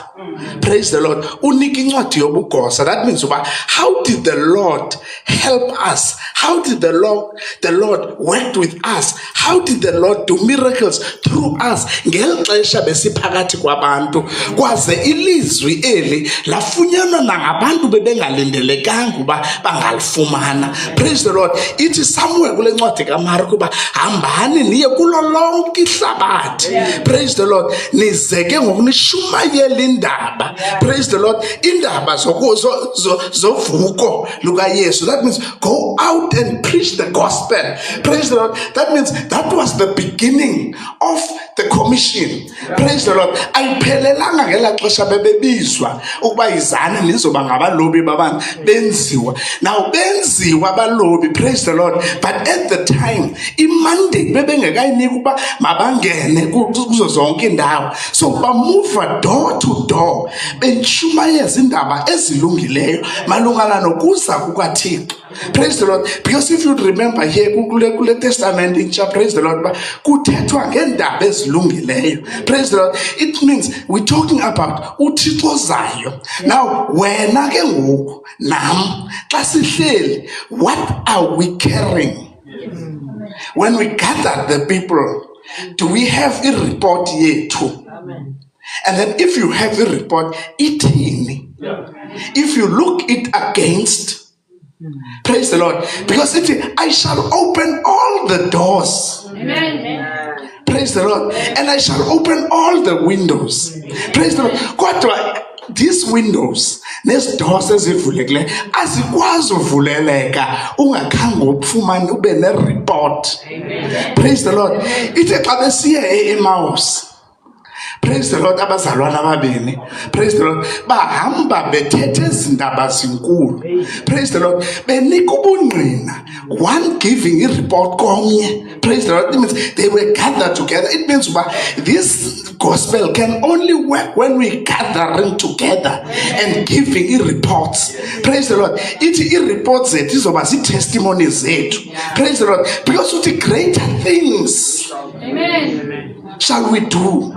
Praise the Lord. Unika incwadi yobugosa. That means how did the Lord help us? How did the Lord work with us? How did the Lord do miracles through us? Ngeli xesha besiphakathi kwabantu kwaze ilizwi eli lafunyanwa nangabantu bebengalindelekanga uba bangalifumana. Praise the Lord. Ithi somewhere kule ncwadi kaMarku uba hambani niye kulo lonke ihlabathi. Praise the Lord. Nizeke ngokunishumayela indaba. Praise the Lord. Indaba zovuko lukaYesu. That means go out and preach the gospel. Praise the Lord. That means that was the beginning of the commission. Praise the Lord. Ayiphelelanga ngela xesha bebebizwa ukuba izana nizoba ngabalobi babantu benziwa. Now benziwa abalobi. Praise the Lord. But at the time imandate bebengekayinika ukuba mabangene kuzo zonke indawo. So bamuva door to door bentshumayeza indaba ezilungileyo malungana nokuza kukaThixo. Praise the Lord. Because if you remember here kule testament in chapter, praise the Lord, kuthethwa ngendaba ezilungileyo. Praise the Lord. It means we're talking about uThixo zayo. Now wena ke ngoku nam xa sihleli, what are we carrying? When we gather the people, do we have a report yethu? And then if you have a report, ithini? If you look it against, praise the Lord, because I shall open all the doors. Amen. Praise the Lord. And I shall open all the windows. Praise the Lord. Kodwa these windows, these doors ezivulekile azikwazi uvuleleka ungakhange ufumane ube ne-report. Praise the Lord. Ithe xa besiya eMaus, praise the Lord, abazalwana ababini, praise the Lord, bahamba bethethe izindaba zinkulu. Praise the Lord. Benika ubungqina, one giving a report komnye. Praise the Lord. It means they were gathered together. It means this gospel can only work when we gathering together and giving reports. Praise the Lord. It reports it is over the testimonies. Praise the Lord. Because of the greater things. Amen. Shall we do?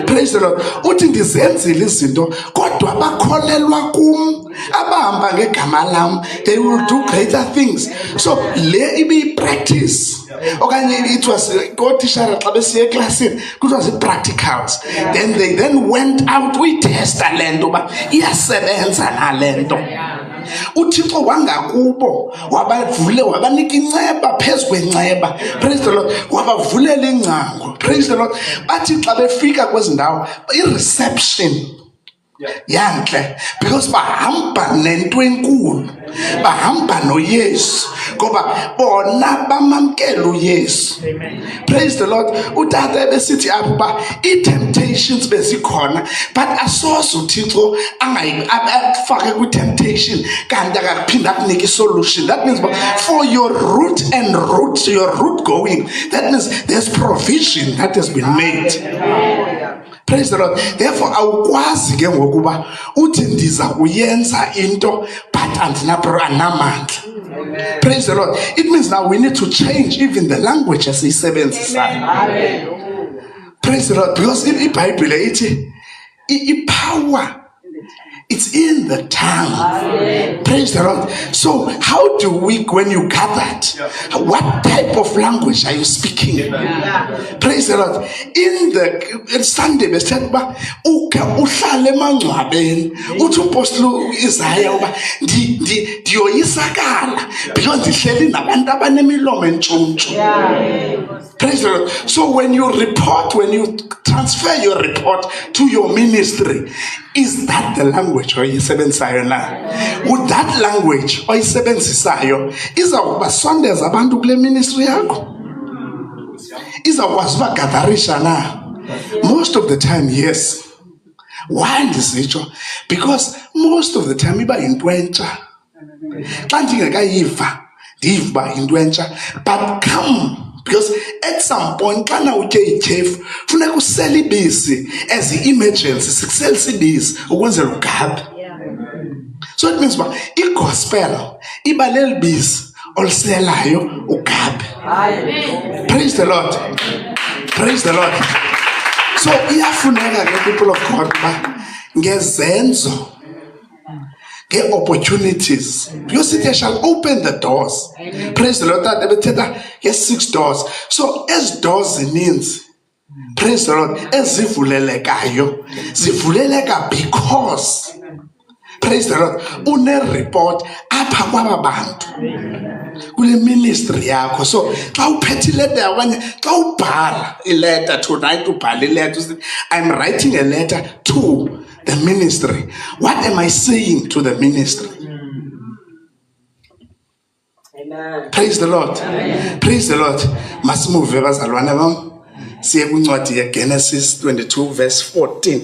Praise the Lord. Uthi ndizenzile izinto kodwa bakholelwa kum abahamba ngegama lam, they will do greater things. So le ibe practice. Okanye it was kotishara xa besiya eklasini kuthiwa zi-practicals. Then they went out, we testa le nto uba iyasebenza na le nto. uThixo wangakubo wabanika inceba phezu kwenceba. Praise the Lord. Wabavulela ingcango. Praise the Lord. Bathi xa befika kwezi ndawo i-reception yantle, because bahamba nento enkulu, bahamba noYesu ngoba bona bamamkela uYesu. Praise the Lord. Utata ebesithi apha i-temptations bezikhona, but asoze uThixo angayifake ku-temptation kanti akaphinda akunika i-solution. That means for your root going, that means there's provision that has been made. Praise the Lord. Therefore awukwazi ke ngokuba uthi ndiza kuyenza into but andinamandla. Praise the Lord. It means now we need to change even the language as he sebenzisayo. Praise the Lord. Because in the Bible, power, it's in the tongue. Praise the Lord. So how do we, when you gathered, what type of language are you speaking? Praise the Lord. In Sunday, we said, uhlale emangcwabeni uthi uPaul Isaiah uba ndiyoyisakala because ndihleli nabantu abanemilomo entshontsho. Praise the Lord. So when you report, when you transfer your report to your ministry, is that the language oyisebenzisayo na? Would that language oyisebenzisayo izawubasondeza abantu kule ministry yakho? Izawukwazi ubagadarisha na? Most of the time, yes. Why ndisitsho? Because most of the time iba yinto entsha. Xa ndingekayiva ndiva uba yinto entsha, but come. Because at some point, when you get ityhefu, funeka usele ibisi as emergency, sikusela ibisi ukwenzela ugabe. So it means uba igospel iba leli bisi oliselayo ugabe. Praise the Lord. Praise the Lord. So iyafuneka ke people of God uba ngezenzo, get opportunities, because it shall open the doors. Amen. Praise the Lord. That yes, 6 doors. So as doors means, praise the Lord, as zivulelekayo because, praise the Lord, une report apha kwaba bantu kule ministry yakho. So xa uphethe iletter yabanye, xa ubhala iletter tonight, ubhala iletter, I'm writing a letter to the ministry. What am I saying to the ministry? Amen. Praise the Lord. Amen. Praise the Lord. Masimuve bazalwane bam. Siye kwincwadi ye Genesis 22 verse 14.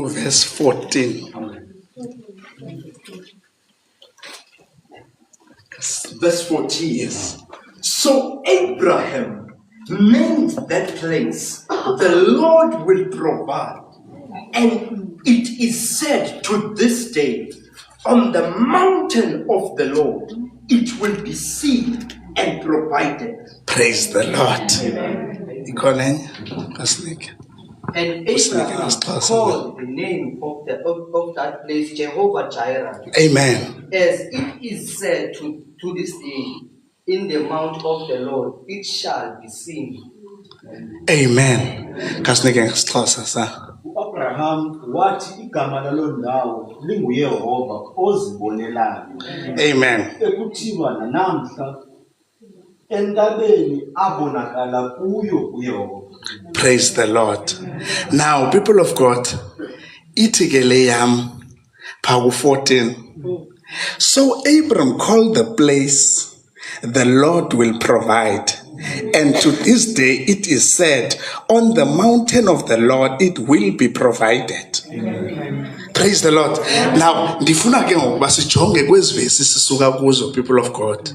Verse 14. Verse 14. Yes. So Abraham named that place, the Lord will provide. And it is said to this day, on the mountain of the Lord, it will be seen and provided. Praise the Lord. Amen. And Abraham called the name of that place Jehovah Jireh. Amen. As it is said to this day, in the mount of the Lord, it shall be seen. Amen. Abraham wathi igama lalo ndawo linguYehova ozibonelayo. Amen. Ekuthiwa namhla entabeni abonakala kuyo uYehova. Praise the Lord. Now, people of God, itikele Power 14. So Abram called the place, the Lord will provide. And to this day it is said, on the mountain of the Lord it will be provided. Amen. Praise the Lord. Now, ndifuna ke ngokuba sijonge kwezi vesi sisuka kuzo, people of God.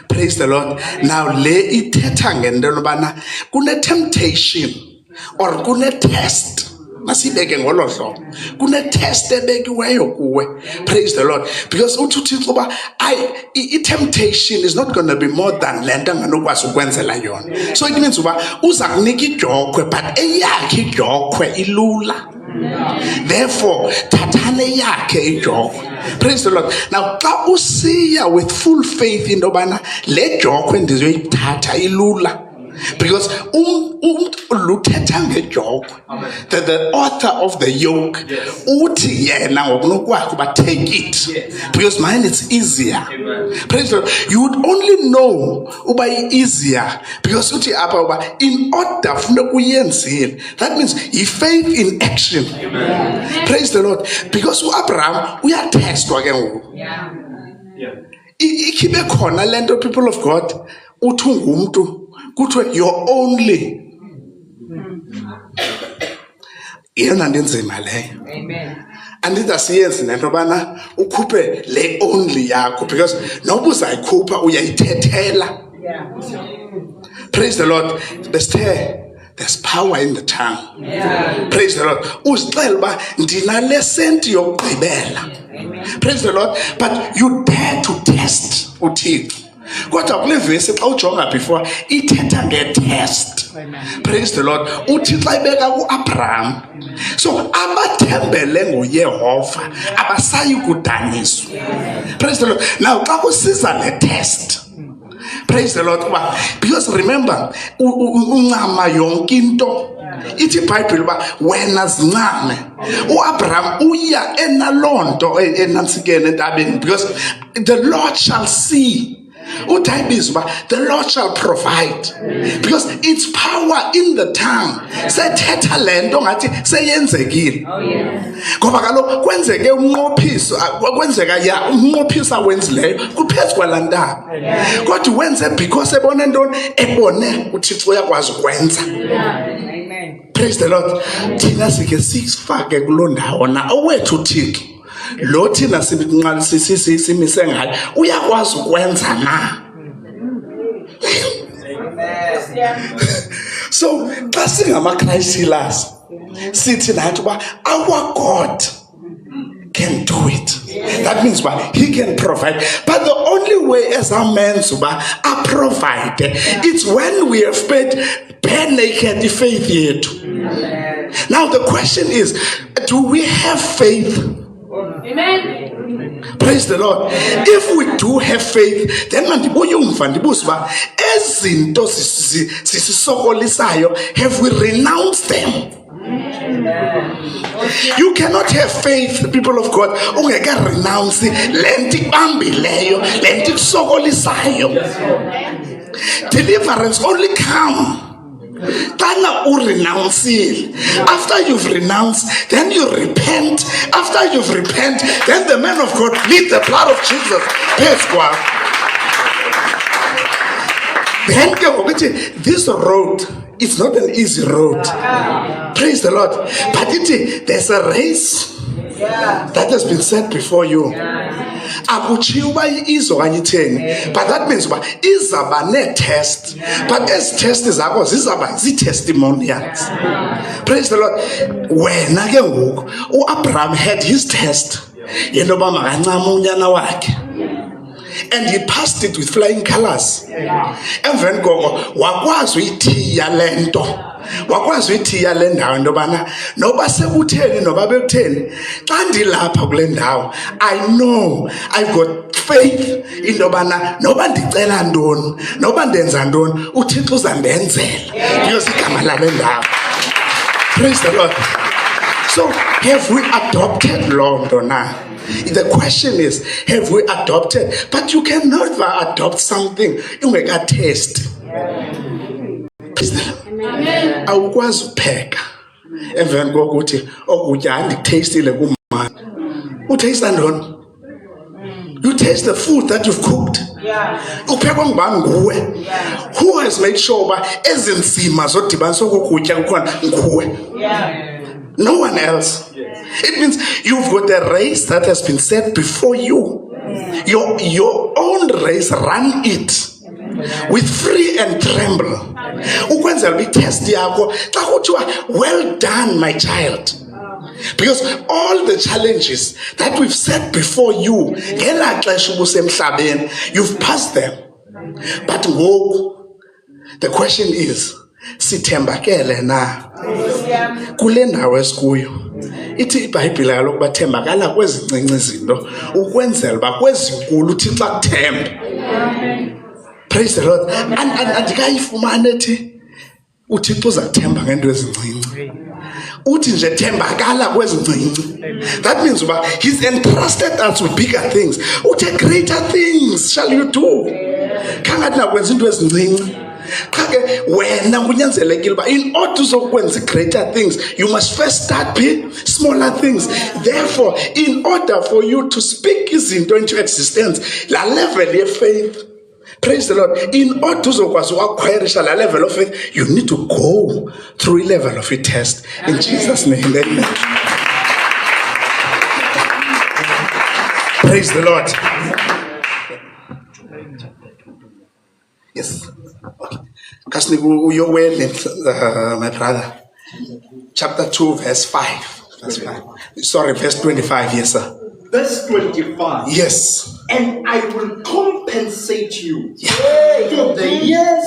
Praise the Lord. Now, le ithetha ngento lobana kune temptation or kune test. Masibeke ngolo hlobo. Kune test ebekiweyo kuwe. Praise the Lord. Because uThixo ba temptation is not going to be more than lento nganokwazi ukwenzela yona. So it means uba uza kunika ijokhwe but eyakhe ijokhwe ilula. Therefore, thathane yakhe ijokhwe. Praise the Lord. Now, xa usiya with full faith in obana le jokhwe ndizoyithatha ilula. Because the author of the yoke, uthi yena ngokunokwakhe uba take it, because mine it's easier. Praise the Lord. You would only know uba easier because uthi apha uba in order funeka uyenzile. That means he faith in action. Amen. Praise the Lord. Because uAbraham uyatestwa ke ngoku. Ikhibe khona lento, people of God, uthi ungumntu kuthiwe you're only. Yena ndenzima leyo. Amen. Andithi asiyenzi nento bana ukhuphe le only yakho, because noba uzayikhupha uyayithethela. Praise the Lord. Besithe There's power in the tongue. Praise the Lord. Uzixela uba ndinale senti yokugqibela. Praise the Lord. But you dare to test uThixo. Kodwa kule vesi xa ujonga before ithetha nge-test. Praise the Lord. Uthi xa ibeka ku-Abraham. So abathembele nguYehova abasayi kudaniswa. Praise the Lord. Now xa kusiza le-test. Praise the Lord. Because remember, uncama yonke into. Ithi iBhayibhile uba wena zincame. uAbraham uya enalonto enantsikene entabeni, because the Lord shall see. The Lord shall provide, because it's power in the tongue. Sethetha lento ngathi seyenzekile. Ngoba kaloku kwenzeke umnqophiso, kwenzeka ya umnqophiso awenzileyo kuphezu kwalantaba. Kodwa wenze because ebone ntoni, ebone uThixo uyakwazi ukwenza. Praise the Lord. Thina sike sifake kuloo ndawo na owethu uThixo lo thina simise ngayo uyakwazi ukwenza na. So xa singamaKristu silazi sithi nathi uba our God can do it. That means he can provide. But the only way as our men are provided, it's when we have paid bare naked faith yet. Now the question is, do we have faith? Amen. Praise the Lord. If we do have faith, then ezinto sisokolisayo, have we renounced them? You cannot have faith, people of God, ungeka renounce lento ibambileyo, lento ikusokolisayo. Deliverance only come after you've renounced, then you repent. After you've repented, then the man of God plead the blood of Jesus. Then this road is not an easy road. Praise the Lord. But there's a race that has been set before you. But that means izaba ne-test. But as test zakho zizaba zi-testimonials. Praise the Lord. Wena ke ngoku uAbraham had his test. Yento yoba makancama unyana wakhe. And he passed it with flying colors. Emveni koko wakwazi uyithiya lento. Wakwazi uyithiya le ndawo into yobana noba sekutheni noba bekutheni xa ndilapha kule ndawo, I know I've got faith into yobana noba ndicela ntoni noba ndenza ntoni uThixo uzandenzela because igama lale ndawo. Praise the Lord. So have we adopted loo nto na? The question is, have we adopted? But you can never adopt something ungeka test. Awukwazi upheka emveni kokuthi okutya andikutastile kumama. Utaste ntoni? You taste the food that you've cooked. Uphekwa ngubani nguwe? Who has made sure uba ezinzima zodibaniswa kokutya kukhona nguwe? No one else. It means you've got a race that has been set before you. Your own race, run it with free and tremble. Ukwenzela uba itest yakho xa kuthiwa well done my child. Because all the challenges that we've set before you ngelaa xesha ubusemhlabeni, you've passed them. But ngoku the question is, sithembakele na kule ndawo esikuyo? Ithi iBhayibhile kaloku bathembakala kwezincinci izinto ukwenzela uba kwezinkulu uThixo akuthembe. Praise the Lord. Andikayifumane ethi uThixo uzakuthemba ngento ezincinci. Uthi nje thembakala kwezincinci. That means uba he's entrusted us with bigger things. Uthe greater things shall you do. Kangathi nakwenza into ezincinci. In order to greater things, you must first start with smaller things. Therefore, in order for you to speak izinto into existence, la level of faith, praise the Lord, in order to acquire la level of faith, you need to go through a level of a test. In Jesus' name, amen. Praise the Lord. Yes. Okay. my brother. Chapter 2, verse 5. Sorry, verse 25, yes, sir. Verse 25. Yes. And I will compensate you for the years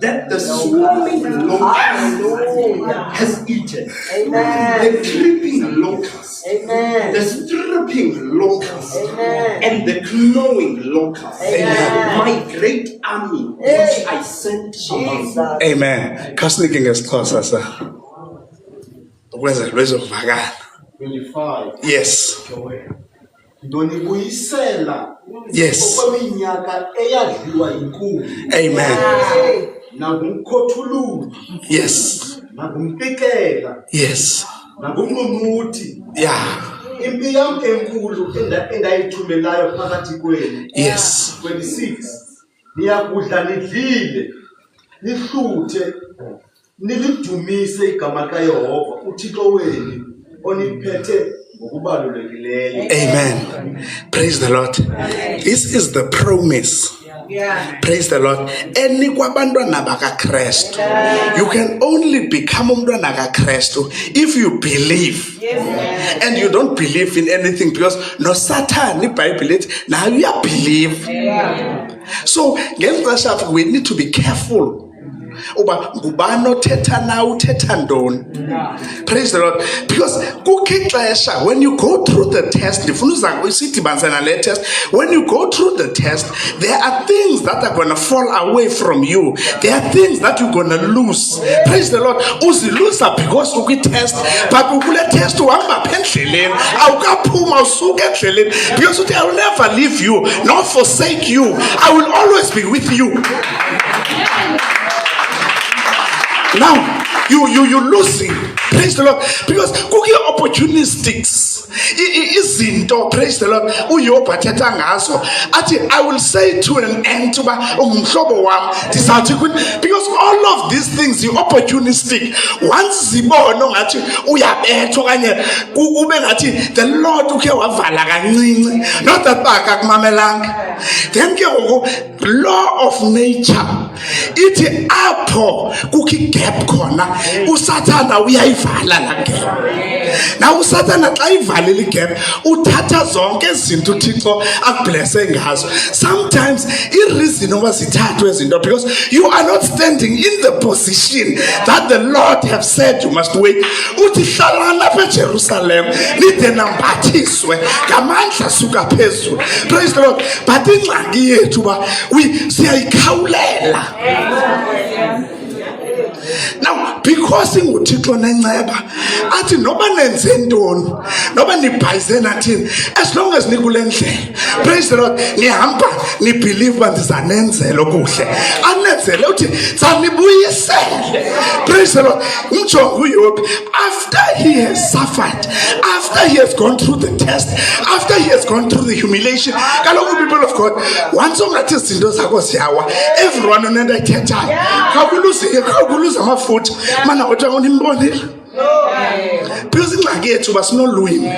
that the swarming locust has eaten. The creeping locust, the stripping locust, and the clawing locust. My great army which I sent among you. Amen. Kasniki ngesixhosa sir. Ukwenzela lwezokuvakala. 25. Yes. Ndonibuyisela Yes. okweminyaka eyadliwa yinkuku Amen. nangumkhothululi Yes. nangumpikela Yes. nangumnqumuthi Yeah. impi yam enkulu endayithumelayo phakathi kwenu. Yes. 26. Niyakudla nidlile nihluthe nilidumise igama likaYehova uThixo wenu oniphethe ngokubalulekileyo. Amen. Praise the Lord. This is the promise. Praise the Lord. Any kwabantwana bakaKristu. You can only become umntwana kaKristu if you believe. And you don't believe in anything because no Satan iBhayibhile it now you believe. So ngexesha we need to be careful. Uba ngubani othetha nawe uthetha ntoni. Praise the Lord. Because kukho ixesha when you go through the test ndifuna uza isidibanise nale test, when you go through the test there are things that are going to fall away from you, there are things that you're going to lose. Praise the Lord. Uziluza because ukwi-test but ukule test uhamba apha endleleni awukaphuma usuke endleleni because uthi I will never leave you nor forsake you, I will always be with you. Now you losing. Praise the Lord. Because cookie opportunistics izinto. Praise the Lord. Uyoba thetha ngazo athi I will say to an end to umhlobo wam ndizathi because all of these things are opportunistic. Once zibona ngathi uyabetha okanye kube ngathi the Lord ukhe wavala kancinci not that akakumamelanga, then ke law of nature ithi apho kukho gap khona uSathana uyayivala la gap. Now uSathana xa ivalile igap uthatha zonke izinto uThixo akublesse ngazo. Sometimes ireason oba zithathwe izinto because you are not standing in the position that the Lord have said you must wait. Uthi hlalana lapha eJerusalem nide nambathiswe ngamandla suka phezulu. Praise the Lord. But ingxaki yethu ba siyayikhawulela. Now because inguThixo nenceba athi noba nenze ntoni noba nibhayize nathini as long as nikule ndlela, praise the Lord, nihamba nibelieve uba ndizanenzela okuhle anenzele uthi zanibuyisele. Praise the Lord. Umjongo uYob after he has suffered, after he has gone through the test, after he has gone through the humiliation, kaloku people of God once ungathi izinto zakho ziyawa everyone unento ayithethayo khawukuluza amafutha mana kodwa unimbonile because ingxaki yethu basinolwimi.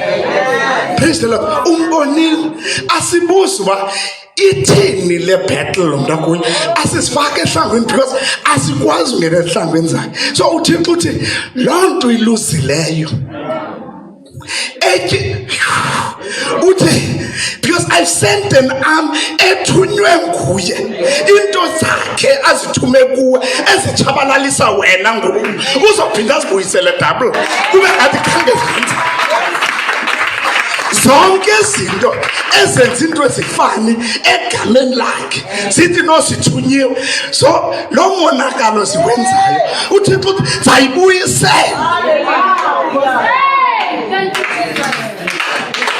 Praise the Lord. Umbonile asibuzi uba ithini le battle mntakuyo asisifake ehlangwini because asikwazi ungena ehlangwini zakhe. So uThixo uthi loo nto iluzileyo uthi because I've sent an arm ethunywe nguye into zakhe azithume kuwe ezitshabalalisa wena ngoku uzophinda azibuyisele double kube ngathi khange zenze zonke izinto ezenza into ezifani egameni lakhe sithi nosithunyiwe. So lo monakalo siwenzayo uThixo uthi zayibuyisela.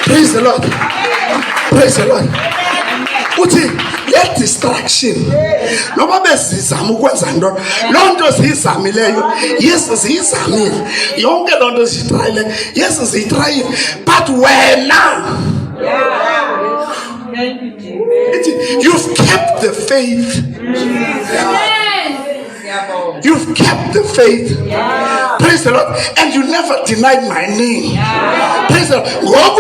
Praise the Lord. Praise the Lord. Uthi let distraction noba bezizama ukwenza ntoni loo nto ziyizamileyo yes ziyizamile yonke loo nto ziyitrayile yes ziyitrayile but wena you've kept the faith. You've kept the faith. Praise the Lord. And you never denied my name. Praise the Lord.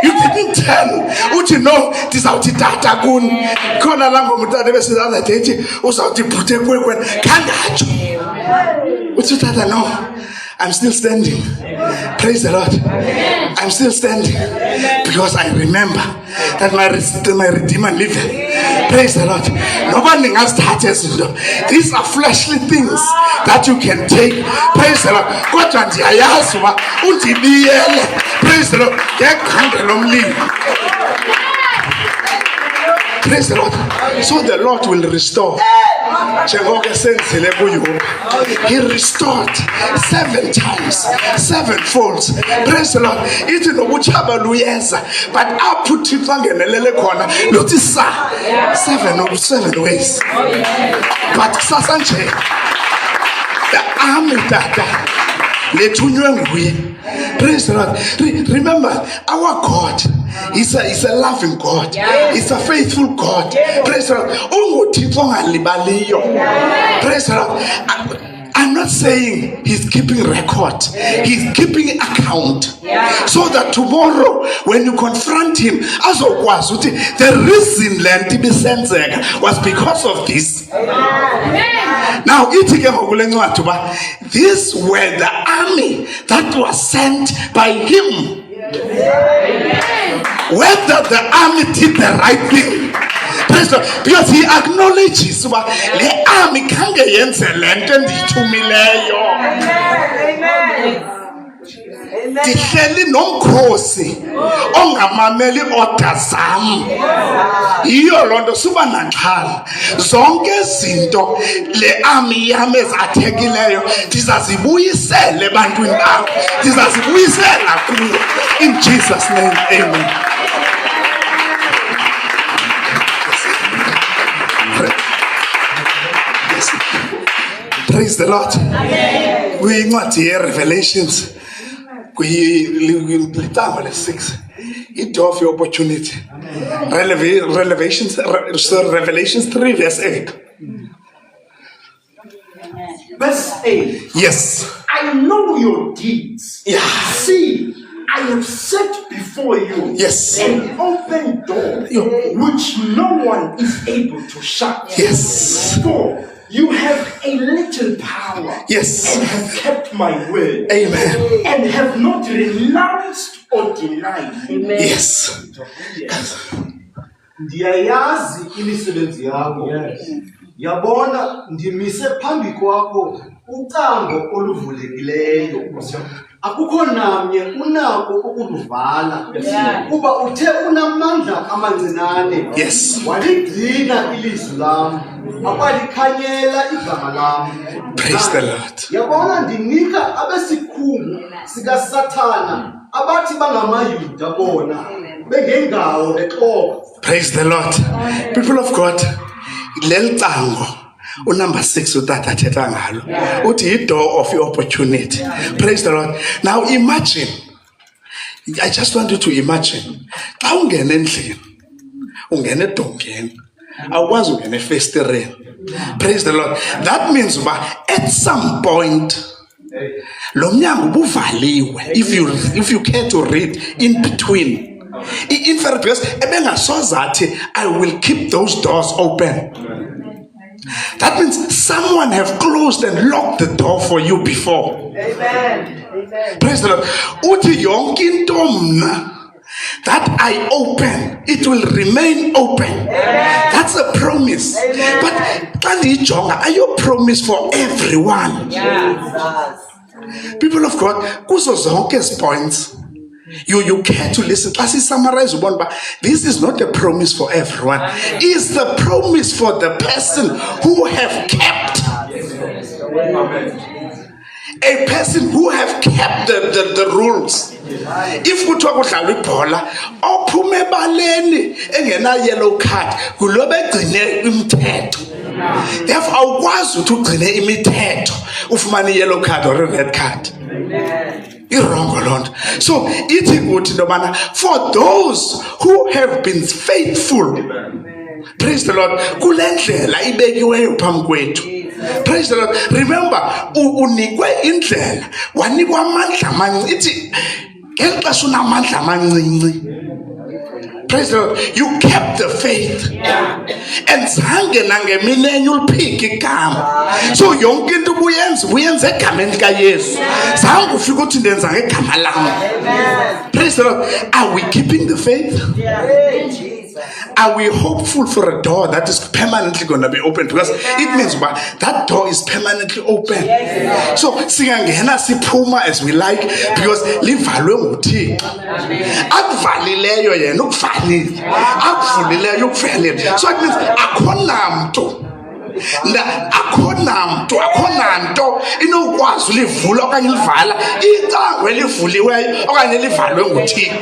You didn't tell. Would you know this out tata kun? Kona lango mutade bese other day. Usauti pute kwen. Kangacho. Would you tata know? I'm still standing. Praise the Lord. I'm still standing because I remember that my Redeemer liveth. Praise the Lord. Nobody has started. These are fleshly things that you can take. Praise the Lord. Praise the Lord. Praise the Lord. So the Lord will restore. He restored 7 times, 7 folds. Praise the Lord. It is no uchaba luyeza, but I put it on the corner. Notice 7 ways. But Sasanche, the army that praise the Lord. Remember, our God is a loving God. He's a faithful God. Praise the Lord. Praise the Lord. I'm not saying he's keeping record. He's keeping account. So that tomorrow, when you confront him, the reason was because of this. Now, these were the army that was sent by him. Whether the army did the right thing, because he acknowledges the army can't get Dihleli nomkhosi ongamameli order zami. Iyo lonto suba naxhala. Zonke izinto le army yami ezathekileyo ndizazibuyisela ebantwini bakho. Ndizazibuyisela kuyo. In Jesus' name, amen. Praise the Lord. We want to hear Revelations. Revelations 6. Door of your opportunity. Revelations 3 verse 8. Verse 8. Yes. I know your deeds. Yeah. See, I have set before you yes. an open door which no one is able to shut. Yes. For you have a little power. Yes. And have kept my word. Amen. And have not renounced or denied. Amen. Yes. Ndiyayazi imisebenzi yakho. Yabona ndimise phambi kwakho ucango oluvulekileyo. Akukho namnye unako ukuluvala. Kuba uthe unamandla amancinane. Yes. Waligcina ilizwi lam. Akwalikhanyela igama lam. Praise the Lord. Yabona ndinika abesikhungu sikaSathana abathi bangamayuda bona bengengawo exhoba. Praise the Lord. People of God, leli cango number 6 utata thetha ngalo uthi door of your opportunity. Praise the Lord. Now imagine, I just want you to imagine, xa ungena endlini ungena edongeni awukwazi ungena efestereni. Praise the Lord. That means at some point lo mnyango ubuvaliwe if you care to read in between. In fact, because I will keep those doors open. That means someone have closed and locked the door for you before. Amen. Praise the Lord. Uthi yonke into mna that I open, it will remain open. Amen. That's a promise. Amen. But are you promised for everyone? Yes. People of God, kuzo zonke points. You care to listen. As I summarize one, but this is not a promise for everyone. It's the promise for the person who have kept. A person who have kept the rules. If we talk about Lipola, ophume baleni engena yellow card, kulobe gcine imithetho. Therefore, awukwazi ukuthi ugcine imithetho ufumane yellow card or a red card. Wrong. So it's good for those who have been faithful. Praise the Lord. Kulendlela ibekiweyo phambi kwethu. Praise the Lord. Remember, unikwe indlela, wanikwa amandla amancinci. Ngeli xesha unamandla amancinci. Praise the Lord. You kept the faith. And zange nangemini enye uliphike igama. So yonke into ubuyenza egameni likaYesu. Zange ufike uthi ndenza ngegama lam. Praise the Lord. Are we keeping the faith? Are we hopeful for a door that is permanently going to be open? Because it means that door is permanently open. So singangena siphuma as we like, because livalwe nguThixo. Akuvalileyo yena ukuvalile, akuvulileyo ukuvalile. So it means akhona nto inokwazi ulivula okanye livala icango elivuliweyo okanye livalwe nguThixo,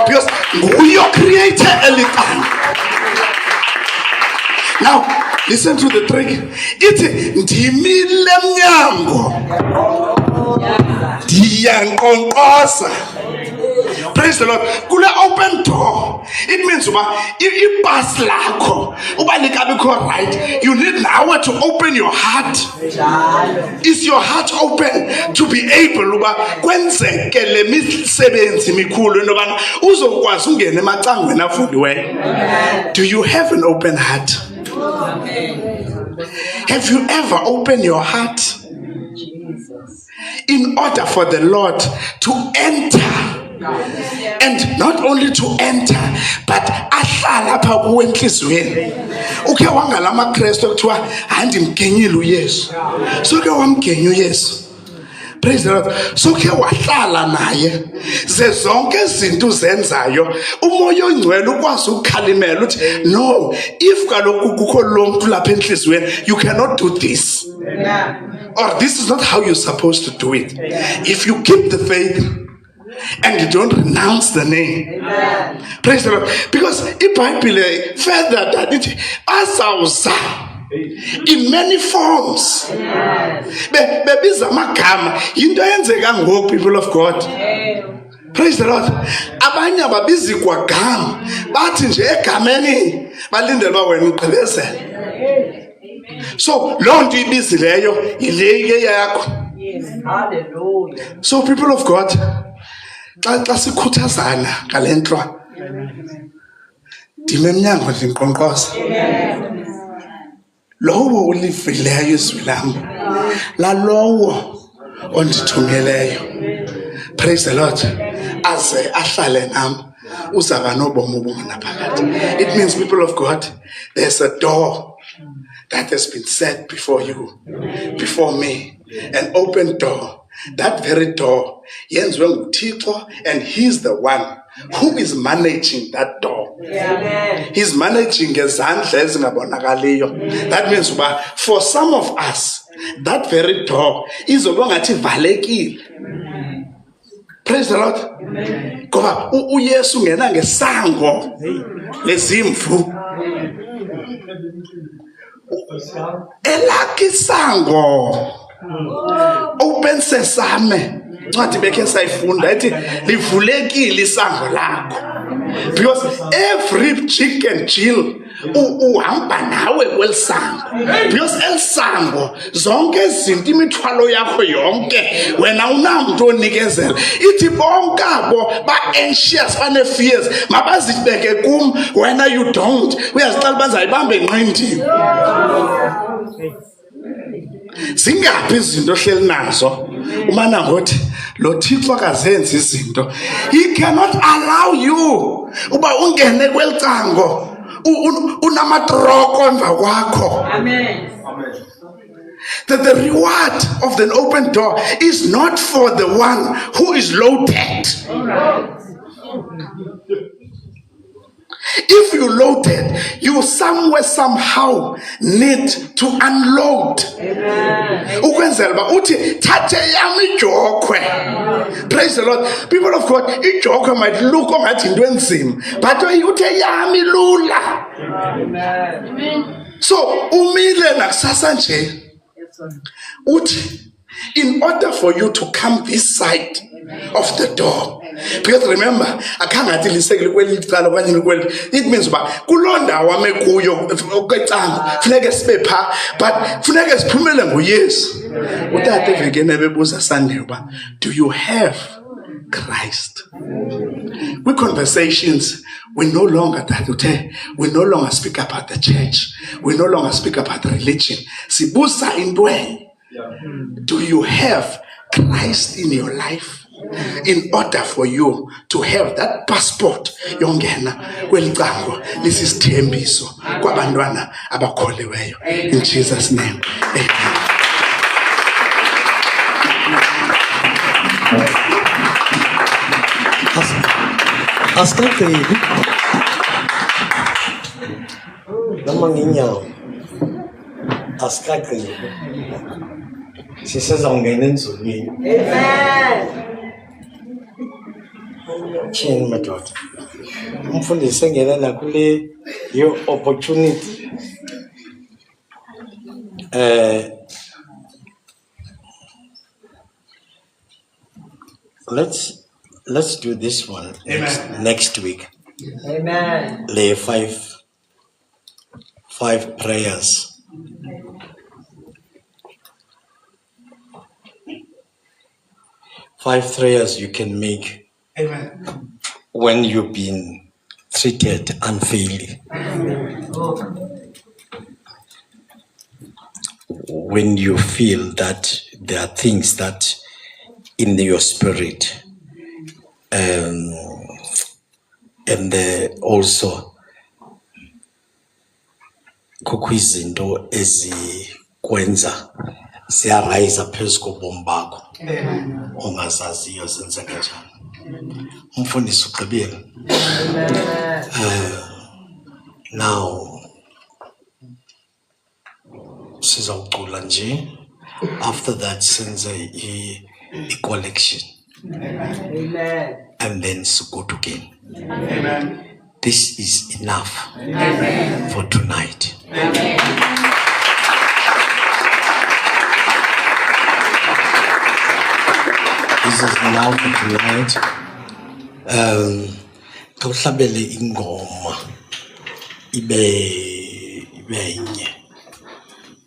because nguye ocreator elicango. Now listen to the trick. Ithi ndimile emnyango ndiyanqonqoza. Praise the Lord. Kule open door, it means ibhasi lakho uba likabikho right, you need now to open your heart. Is your heart open to be able uba kwenzeke le misebenzi mikhulu into yobana uzokwazi ungena emacangweni avuliweyo? Do you have an open heart? Have you ever opened your heart in order for the Lord to enter? And not only to enter, but ahlala apha kuwe enhliziyweni. Ukhe wangala amaKristu kuthiwa andimgenyile uYesu. So ke wamgenya uYesu. Praise the Lord. So ke wahlala naye. Ze zonke izinto zenzayo umoya ongcwele ukwazi ukukhalimela uthi no, if kaloku kukho lo mntu lapha enhliziyweni, you cannot do this. Or this is not how you're supposed to do it. If you keep the faith and you don't renounce the name. Amen. Praise the Lord. Because iBhayibhile further that it azawuza in many forms. Bebiza amagama into eyenzeka ngoku, people of God. Praise the Lord. Abanye ababizi kwagama bathi nje egameni balindelwa wena ugqibezela. So loo nto ibizileyo yile yakho. Hallelujah. So people of God, xa sikhuthazana ngale nto ndime emnyango ndinqonqoza. Lowo ulivileyo izwi lam lalowo ondithumeleyo. Praise the Lord. Aze ahlale nam uzaba nobomi obungaphakathi. It means, people of God, there's a door that has been set before you, before me, an open door. That very door, yenziwe nguThixo, and He's the one who is managing that door. He's managing ngezandla ezingabonakaliyo. That means for some of us, that very door izobe ngathi ivalekile. Praise the Lord. Ngoba uYesu ungena ngesango lezimvu. Elakhe isango. Open sesame. Ncwadi bekhe sayifunda ithi livulekile isango lakho. Because every chick and Jill uhamba nawe kwelisango. Because elisango zonke izinto imithwalo yakho yonke wena unamuntu onikezela. Ithi bonke abo ba-anxious bane-fears mabazibeke kum, wena you don't. Uyazixela bazayibambe enqindini. Zingaphi izinto ohleli nazo umana ngothi lo Thixo akazenzi izinto. He cannot allow you uba ungene kwelicango unamatroko emva kwakho. Amen. That the reward of the open door is not for the one who is loaded. If you loaded, you somewhere somehow need to unload. Ukwenzela ba uthi thathe yami ijokhwe. Praise the Lord. People of God, ijokhwe might look ongathi into enzima, but uthe yami lula. Amen. So umile nakusasa nje. Uthi in order for you to come this side of the door, Because remember, akhange athi lisekile kweli icala okanye kweli. It means uba kuloo ndawo ame kuyo okwecango funeke sibe phaa, but funeke siphumele nguYesu. Utata evekeni ebebuza Sunday uba, do you have Christ? With conversations, we no longer speak about the church. We no longer speak about religion. Sibusa indwe. Do you have Christ in your life? In order for you to have that passport, yongena kwelicango lisisithembiso kwabantwana abakholeweyo. In Jesus' name, amen. Asicacile noma ngenyawo, asicacile sisezawungena enzulwini. Tyhini madoda, umfundisi engelela kule opportunity. Let's do this one next week. Amen. Lay five prayers. Five prayers you can make. Amen. When you've been treated unfairly. When you feel that there are things that in your spirit, and also kukho izinto ezikwenza siyarayisa phezu kobomi bakho ongazaziyo zenzeka njani. Umfundisi ugqibile. Now sizawucula nje. After that senze i-collection. Amen. And then go again. Amen. This is enough. Amen. For tonight. Amen. This is enough for tonight. Kawuhlabele ingoma ibe inye.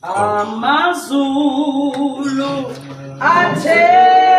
Amazulu athembelo